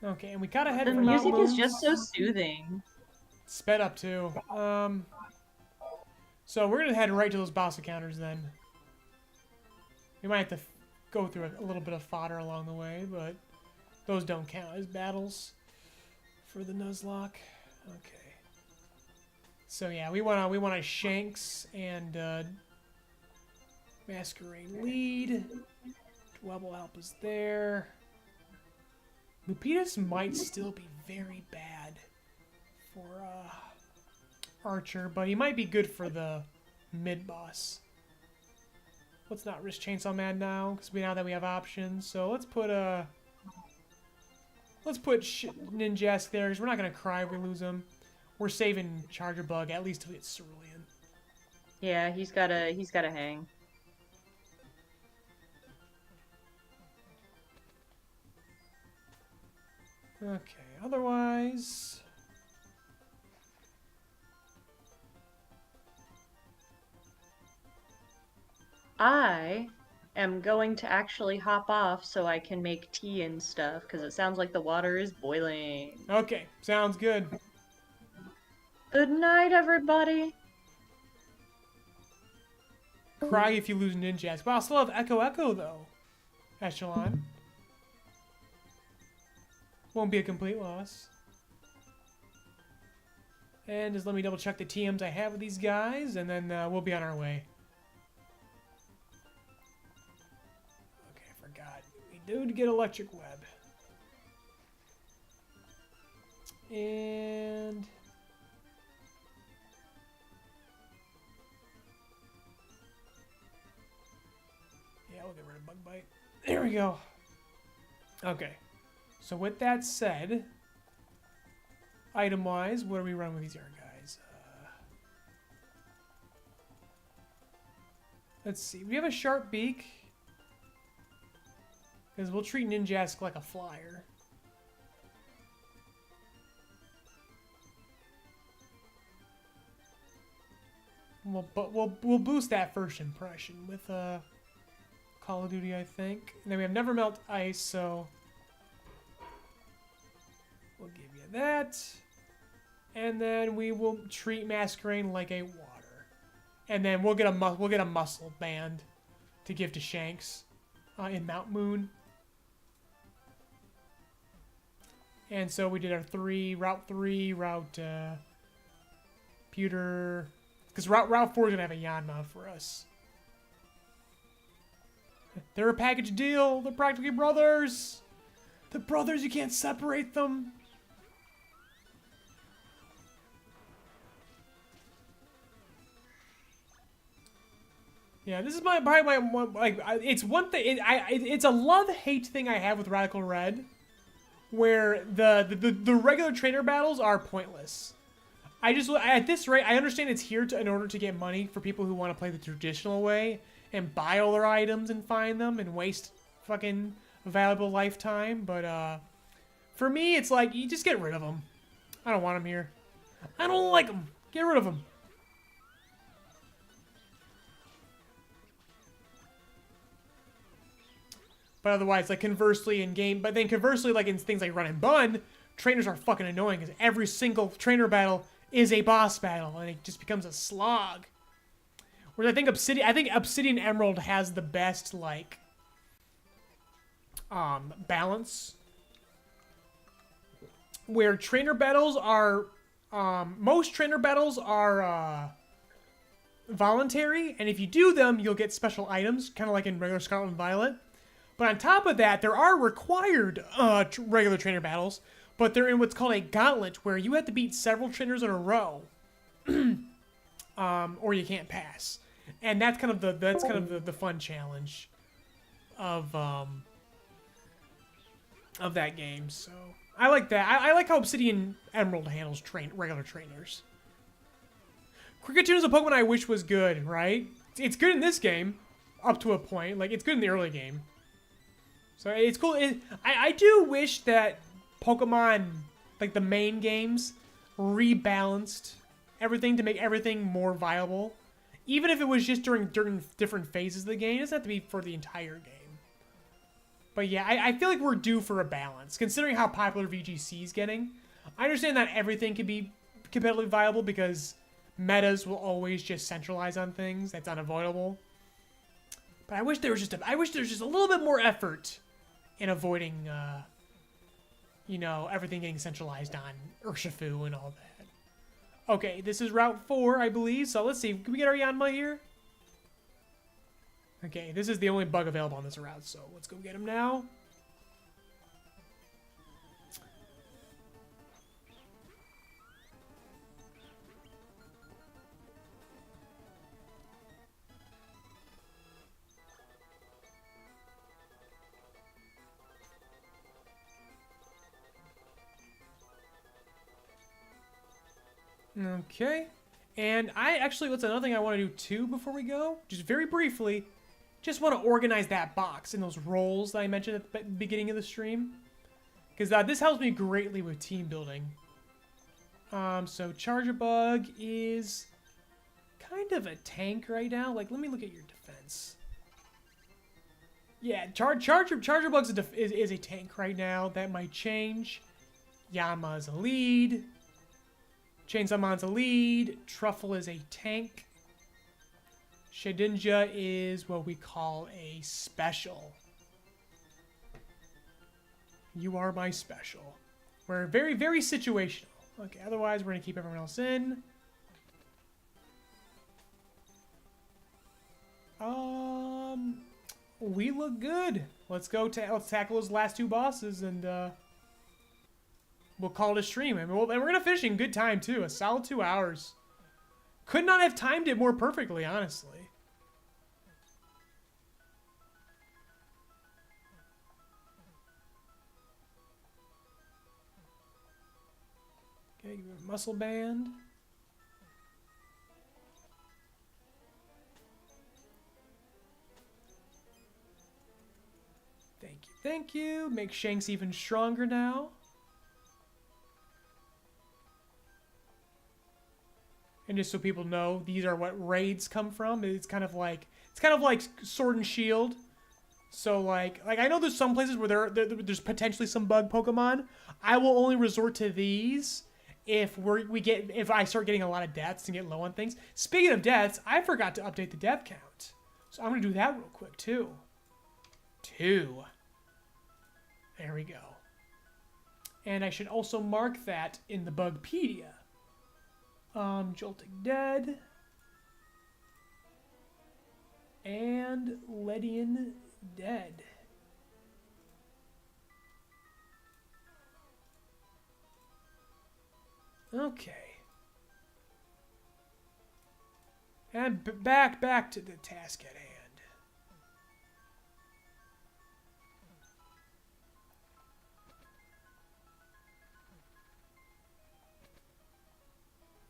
Okay, and we got ahead The for music Mount is Moons. just so soothing. Sped up too. So we're gonna head right to those boss encounters then. We might have to go through a little bit of fodder along the way, but those don't count as battles for the Nuzlocke. Okay. So yeah, we want a Shanks and Masquerade lead. Dweb will help us there. Lupitas might still be very bad for Archer, but he might be good for the mid-boss. Let's not risk Chainsaw Man now, because now that we have options. So let's put Ninjask there, because we're not gonna cry if we lose him. We're saving Charger Bug at least till we get Cerulean. Yeah, he's gotta hang. Okay, otherwise... I am going to actually hop off so I can make tea and stuff, because it sounds like the water is boiling. Okay, sounds good. Good night, everybody! Cry if you lose Ninjask. Well, I'll still have Echo though. Echelon. Won't be a complete loss. And just let me double check the TMs I have with these guys, and then we'll be on our way. Okay, I forgot. We do get Electric Web. And... yeah, we'll get rid of Bug Bite. There we go. Okay. So with that said, item-wise, what do we run with these other guys? Let's see. We have a Sharp Beak. Because we'll treat Ninjask like a flyer. We'll boost that first impression with Call of Duty, I think. And then we have Never Melt Ice, so... we'll give you that. And then we will treat Masquerade like a water. And then we'll get a muscle band to give to Shanks in Mount Moon. And so we did our Route 3, Route, Pewter, because Route 4 is going to have a Yanma for us. They're a package deal. They're practically brothers. The brothers, you can't separate them. Yeah, this is probably my one, like, it's one thing, it's a love-hate thing I have with Radical Red, where the regular trainer battles are pointless. At this rate, I understand it's here in order to get money for people who want to play the traditional way and buy all their items and find them and waste fucking valuable lifetime, but, for me, it's like, you just get rid of them. I don't want them here. I don't like them. Get rid of them. But otherwise, like, conversely in game, but then conversely, like, in things like Run and Bun, trainers are fucking annoying because every single trainer battle is a boss battle, and it just becomes a slog. Whereas I think Obsidian Emerald has the best, like, balance. Where trainer battles are, most trainer battles are, voluntary, and if you do them, you'll get special items, kind of like in regular Scarlet and Violet. But on top of that, there are required regular trainer battles, but they're in what's called a gauntlet, where you have to beat several trainers in a row, or you can't pass. And that's kind of the fun challenge of that game. So I like that. I like how Obsidian Emerald handles regular trainers. Kricketune is a Pokemon I wish was good, right? It's good in this game, up to a point. Like, it's good in the early game. So it's cool. I do wish that Pokemon, like the main games, rebalanced everything to make everything more viable. Even if it was just during different phases of the game. It doesn't have to be for the entire game. But yeah, I feel like we're due for a balance. Considering how popular VGC is getting. I understand that everything can be competitively viable because metas will always just centralize on things. That's unavoidable. But I wish there was just a little bit more effort in avoiding, you know, everything getting centralized on Urshifu and all that. Okay, this is Route 4, I believe. So let's see. Can we get our Yanma here? Okay, this is the only bug available on this route, so let's go get him now. Okay, and what's another thing I want to do too before we go? Just very briefly, just want to organize that box in those roles that I mentioned at the beginning of the stream. Because this helps me greatly with team building. So Charjabug is kind of a tank right now. Like, let me look at your defense. Yeah, Charjabug is a tank right now. That might change. Yanma is a lead. Chainsaw-mon's a lead. Truffle is a tank. Shedinja is what we call a special. You are my special. We're very, very situational. Okay, otherwise we're going to keep everyone else in. We look good. Let's tackle those last two bosses and we'll call it a stream. And we're going to finish in good time too. A solid 2 hours. Could not have timed it more perfectly, honestly. Okay, muscle band. Thank you, thank you. Make Shanks even stronger now. And just so people know, these are what raids come from. It's kind of like Sword and Shield. So like I know there's some places where there's potentially some bug Pokemon. I will only resort to these if I start getting a lot of deaths and get low on things. Speaking of deaths, I forgot to update the death count, so I'm gonna do that real quick too. 2. There we go. And I should also mark that in the Bugpedia. Jolting Dead. And Ledian Dead. Okay. And back to the task at hand.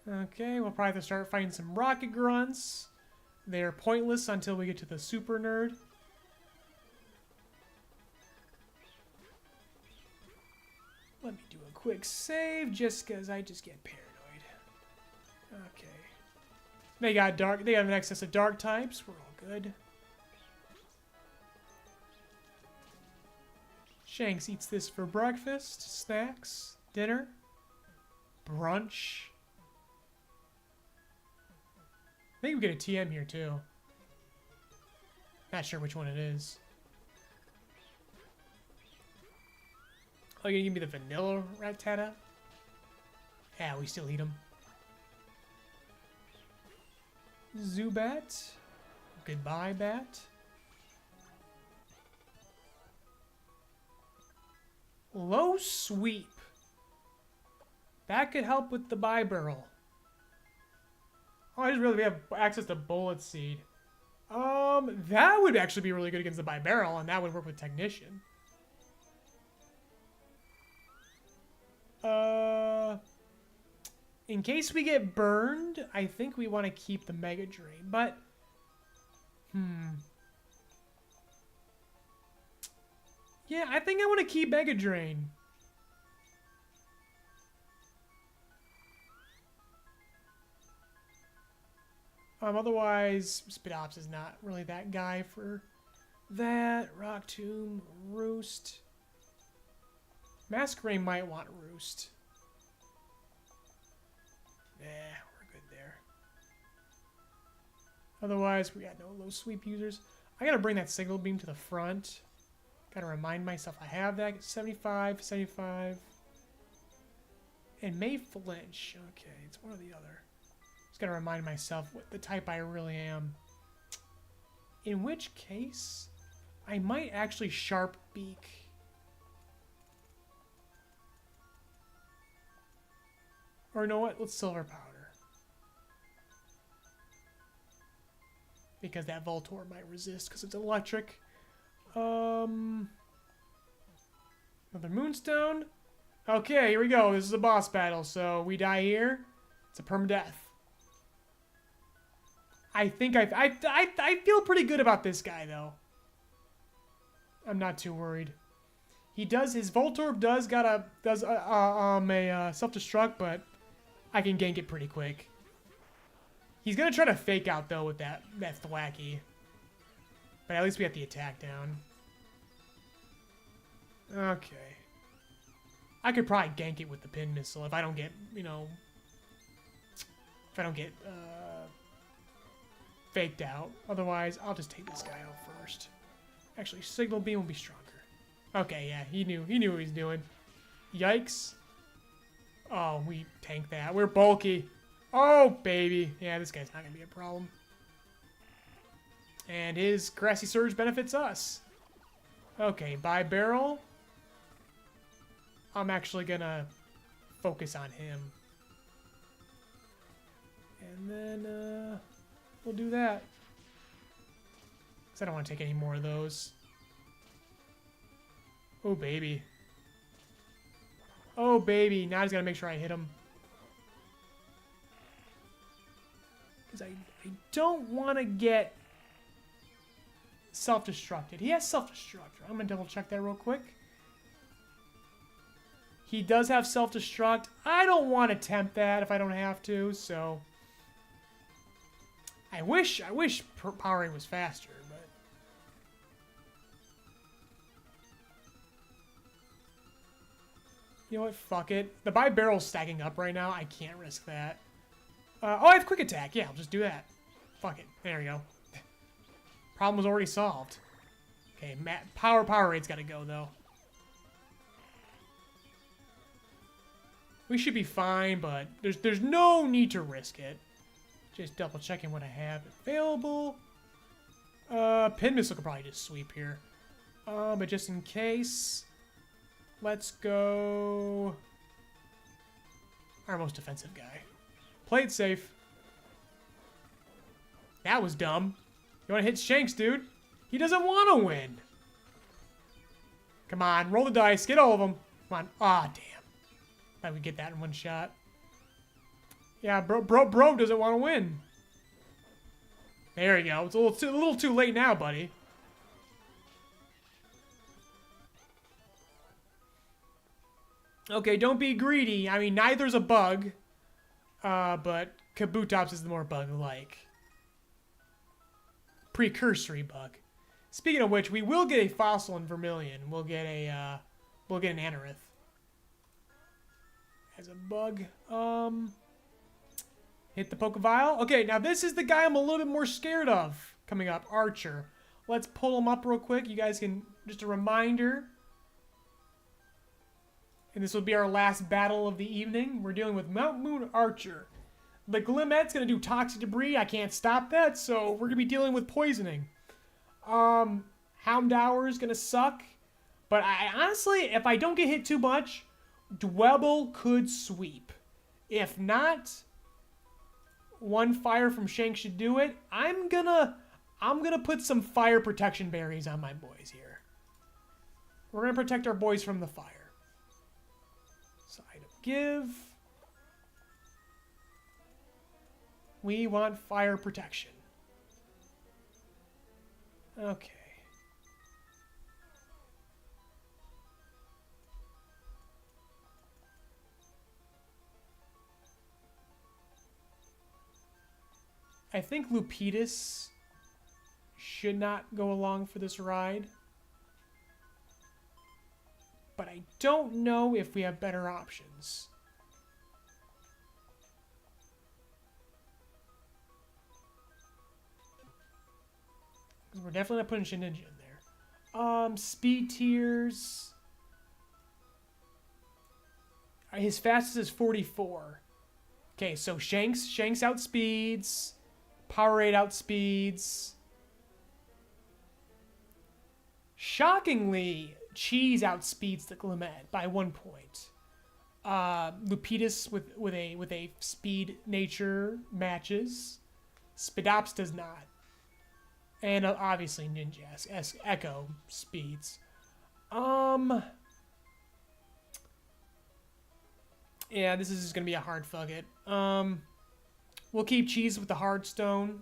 Okay, we'll probably have to start fighting some rocket grunts. They're pointless until we get to the super nerd. Let me do a quick save just because I just get paranoid. Okay. They got dark. They have an excess of dark types. We're all good. Shanks eats this for breakfast, snacks, dinner, brunch. I think we get a TM here too. Not sure which one it is. Oh, you're gonna give me the vanilla Rattata? Yeah, we still eat them. Zubat. Goodbye, Bat. Low Sweep. That could help with the Bibarel. Oh, I just realized we have access to Bullet Seed. That would actually be really good against the Bibarel, and that would work with Technician. In case we get burned, I think we want to keep the Mega Drain, but... Yeah, I think I want to keep Mega Drain. Otherwise, Spidops is not really that guy for that. Rock Tomb, Roost. Masquerain might want Roost. Nah, we're good there. Otherwise, we got no low sweep users. I gotta bring that signal beam to the front. Gotta remind myself I have that. 75, 75. And may flinch. Okay, it's one or the other. Just gotta remind myself what the type I really am. In which case, I might actually Sharp Beak. Or you know what? Let's Silver Powder. Because that Voltorb might resist because it's electric. Another Moonstone. Okay, here we go. This is a boss battle, so we die here. It's a permadeath. I think I feel pretty good about this guy though. I'm not too worried. He does his Voltorb does a self-destruct, but I can gank it pretty quick. He's gonna try to fake out though with that Thwacky. But at least we got the attack down. Okay. I could probably gank it with the pin missile if I don't get, you know, if I don't get faked out. Otherwise, I'll just take this guy out first. Actually, Signal Beam will be stronger. Okay, yeah, he knew what he was doing. Yikes. Oh, we tanked that. We're bulky. Oh, baby. Yeah, this guy's not gonna be a problem. And his Grassy Surge benefits us. Okay, Bibarel. I'm actually gonna focus on him. And then, we'll do that. Because I don't want to take any more of those. Oh, baby. Oh, baby. Now I just gotta make sure I hit him. Because I don't want to get self-destructed. He has self-destruct. I'm going to double check that real quick. He does have self-destruct. I don't want to tempt that if I don't have to, so... I wish powering was faster, but... You know what? Fuck it. The Bibarel's stacking up right now. I can't risk that. Oh, I have quick attack. Yeah, I'll just do that. Fuck it. There we go. Problem was already solved. Okay, power rate's gotta go, though. We should be fine, but there's no need to risk it. Just double checking what I have available. Pin missile could probably just sweep here. But just in case, let's go our most defensive guy. Play it safe. That was dumb. You want to hit Shanks, dude? He doesn't want to win. Come on, roll the dice. Get all of them. Come on. Ah, damn. Thought we'd get that in one shot. Yeah, bro doesn't want to win. There you go. It's a little too late now, buddy. Okay, don't be greedy. I mean, neither's a bug. But Kabutops is the more bug-like. Precursory bug. Speaking of which, we will get a fossil in Vermilion. We'll get an Anorith. As a bug. Hit the Pokeball. Okay, now this is the guy I'm a little bit more scared of coming up. Archer. Let's pull him up real quick. You guys can, just a reminder. And this will be our last battle of the evening. We're dealing with Mount Moon Archer. The Glimette's going to do Toxic Debris. I can't stop that, so we're going to be dealing with poisoning. Houndour's going to suck. But I honestly, if I don't get hit too much, Dwebble could sweep. If not, one fire from Shank should do it. I'm gonna put some fire protection berries on my boys here. We're gonna protect our boys from the fire. So item give. We want fire protection. Okay. I think Lupitas should not go along for this ride. But I don't know if we have better options. Because we're definitely not putting Shedinja in there. Speed tiers. His fastest is 44. Okay, so Shanks outspeeds. Powerade outspeeds. Shockingly, Cheese outspeeds the Glimmet by 1 point. Lupitas with a speed nature matches. Spidops does not. And obviously Ninja Echo speeds. Yeah, this is just gonna be a hard fuck it. We'll keep Cheese with the Hardstone.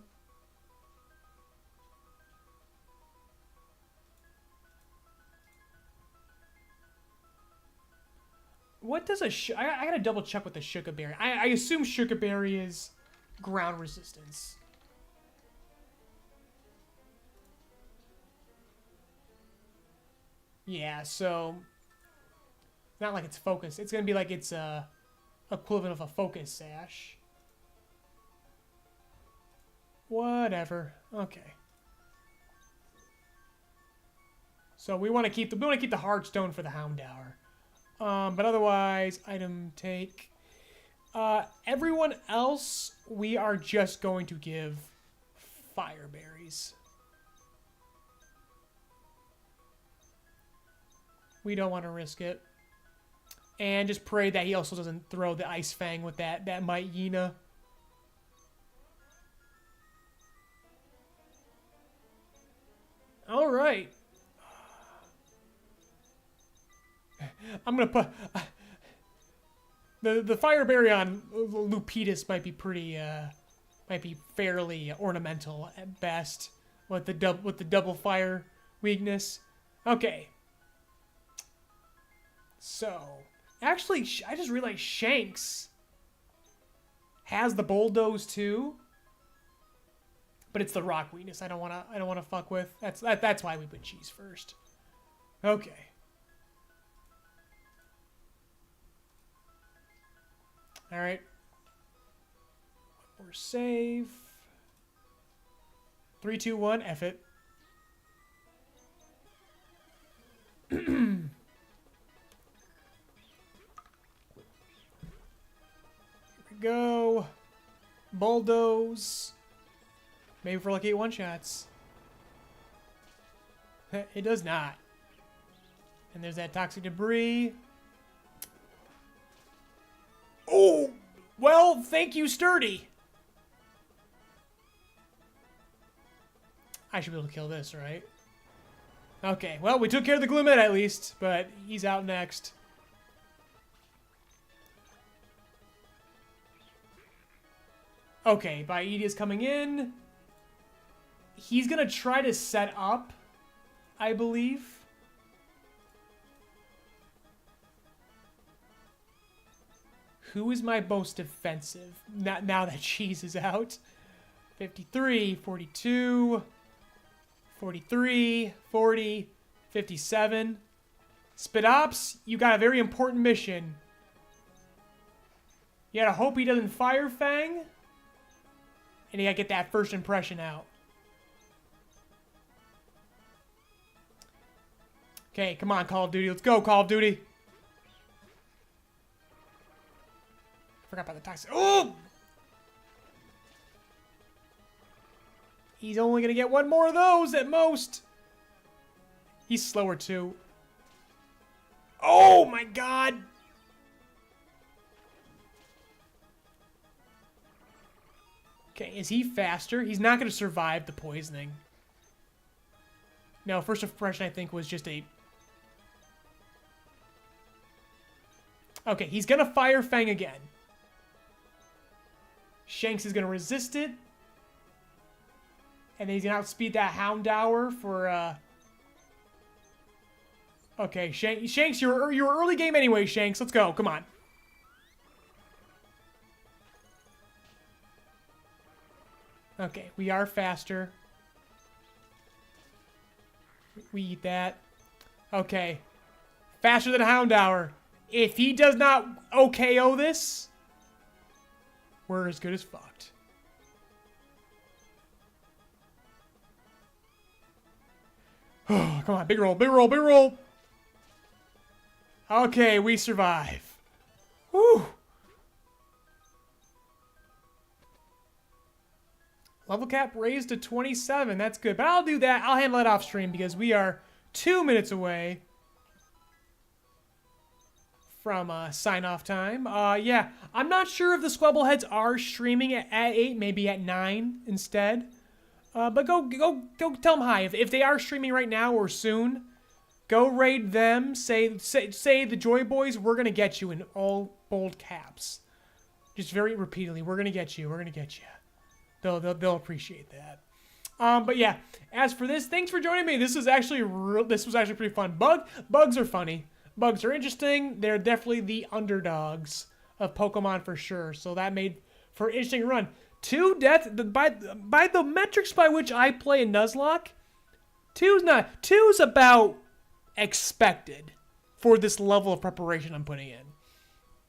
What does I gotta double check with the Shuka Berry. I assume Shuka Berry is ground resistance. Yeah, so not like it's focus. It's gonna be like it's equivalent of a focus sash. Whatever. Okay. So we want to keep the Hardstone for the Houndour. But otherwise, item take. Everyone else, we are just going to give fire berries. We don't want to risk it. And just pray that he also doesn't throw the Ice Fang with that Myena. All right. I'm gonna put the fire berry on Lupitas might be pretty might be fairly ornamental at best with the double fire weakness. Okay. So actually, I just realized Shanks has the Bulldoze too, but it's the rock weakness I don't wanna fuck with. That's why we put Cheese first. Okay. All right. One more save. 3, 2, 1. F it. Go. Bulldoze. Maybe for lucky 1-shots. It does not. And there's that toxic debris. Oh! Well, thank you, Sturdy. I should be able to kill this, right? Okay, well, we took care of the Gloomet at least, but he's out next. Okay, Baedia's coming in. He's gonna try to set up, I believe. Who is my most defensive? Now that Cheese is out. 53, 42, 43, 40, 57. Spidops, you got a very important mission. You gotta hope he doesn't Fire Fang. And you gotta get that first impression out. Okay, come on, Call of Duty. Let's go, Call of Duty. Forgot about the toxic. Oh! He's only gonna get one more of those at most. He's slower too. Oh my god! Okay, is he faster? He's not gonna survive the poisoning. No, first impression I think was just a... Okay, he's gonna Fire Fang again. Shanks is gonna resist it. And then he's gonna outspeed that Houndour for, Okay, Shanks, you were early game anyway, Shanks. Let's go, come on. Okay, we are faster. We eat that. Okay. Faster than Houndour. If he does not OKO this, we're as good as fucked. Oh, come on, big roll, big roll, big roll. Okay, we survive. Woo! Level cap raised to 27. That's good. But I'll do that. I'll handle it off stream because we are 2 minutes away from sign-off time. Yeah, I'm not sure if the Squebbleheads are streaming at 8, maybe at 9 instead. But go tell them hi. If they are streaming right now or soon, go raid them. Say the Joy Boys, we're going to get you in all bold caps. Just very repeatedly, we're going to get you. We're going to get you. They'll appreciate that. But yeah, as for this, thanks for joining me. This was actually pretty fun. Bugs are funny. Bugs are interesting. They're definitely the underdogs of Pokemon for sure. So that made for an interesting run. 2 deaths by the metrics by which I play in Nuzlocke. 2's about expected for this level of preparation I'm putting in.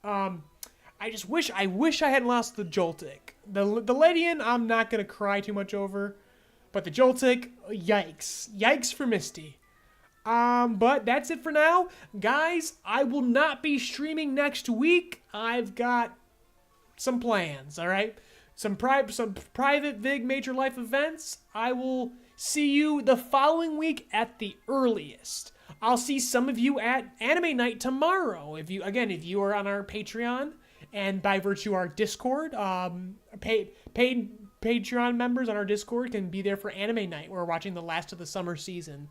I just wish I hadn't lost the Joltik. The Ledian, I'm not gonna cry too much over, but the Joltik, yikes for Misty. But that's it for now, guys. I will not be streaming next week. I've got some plans. All right, some private big major life events. I will see you the following week at the earliest. I'll see some of you at Anime Night tomorrow. If you are on our Patreon. And by virtue of our Discord, paid Patreon members on our Discord can be there for Anime Night. We're watching the last of the summer season.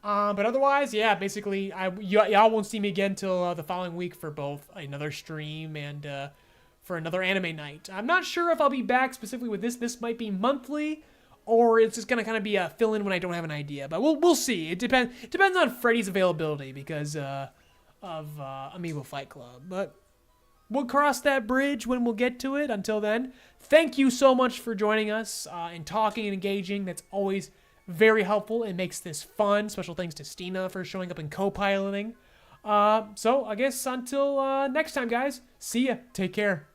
But otherwise, yeah, basically, y'all won't see me again till the following week for both another stream and for another Anime Night. I'm not sure if I'll be back specifically with this. This might be monthly, or it's just gonna kind of be a fill-in when I don't have an idea. But we'll see. It depends on Freddy's availability because of Amiibo Fight Club. But we'll cross that bridge when we'll get to it. Until then, thank you so much for joining us and talking and engaging. That's always very helpful. It makes this fun. Special thanks to Stina for showing up and co-piloting. So I guess until next time, guys. See ya. Take care.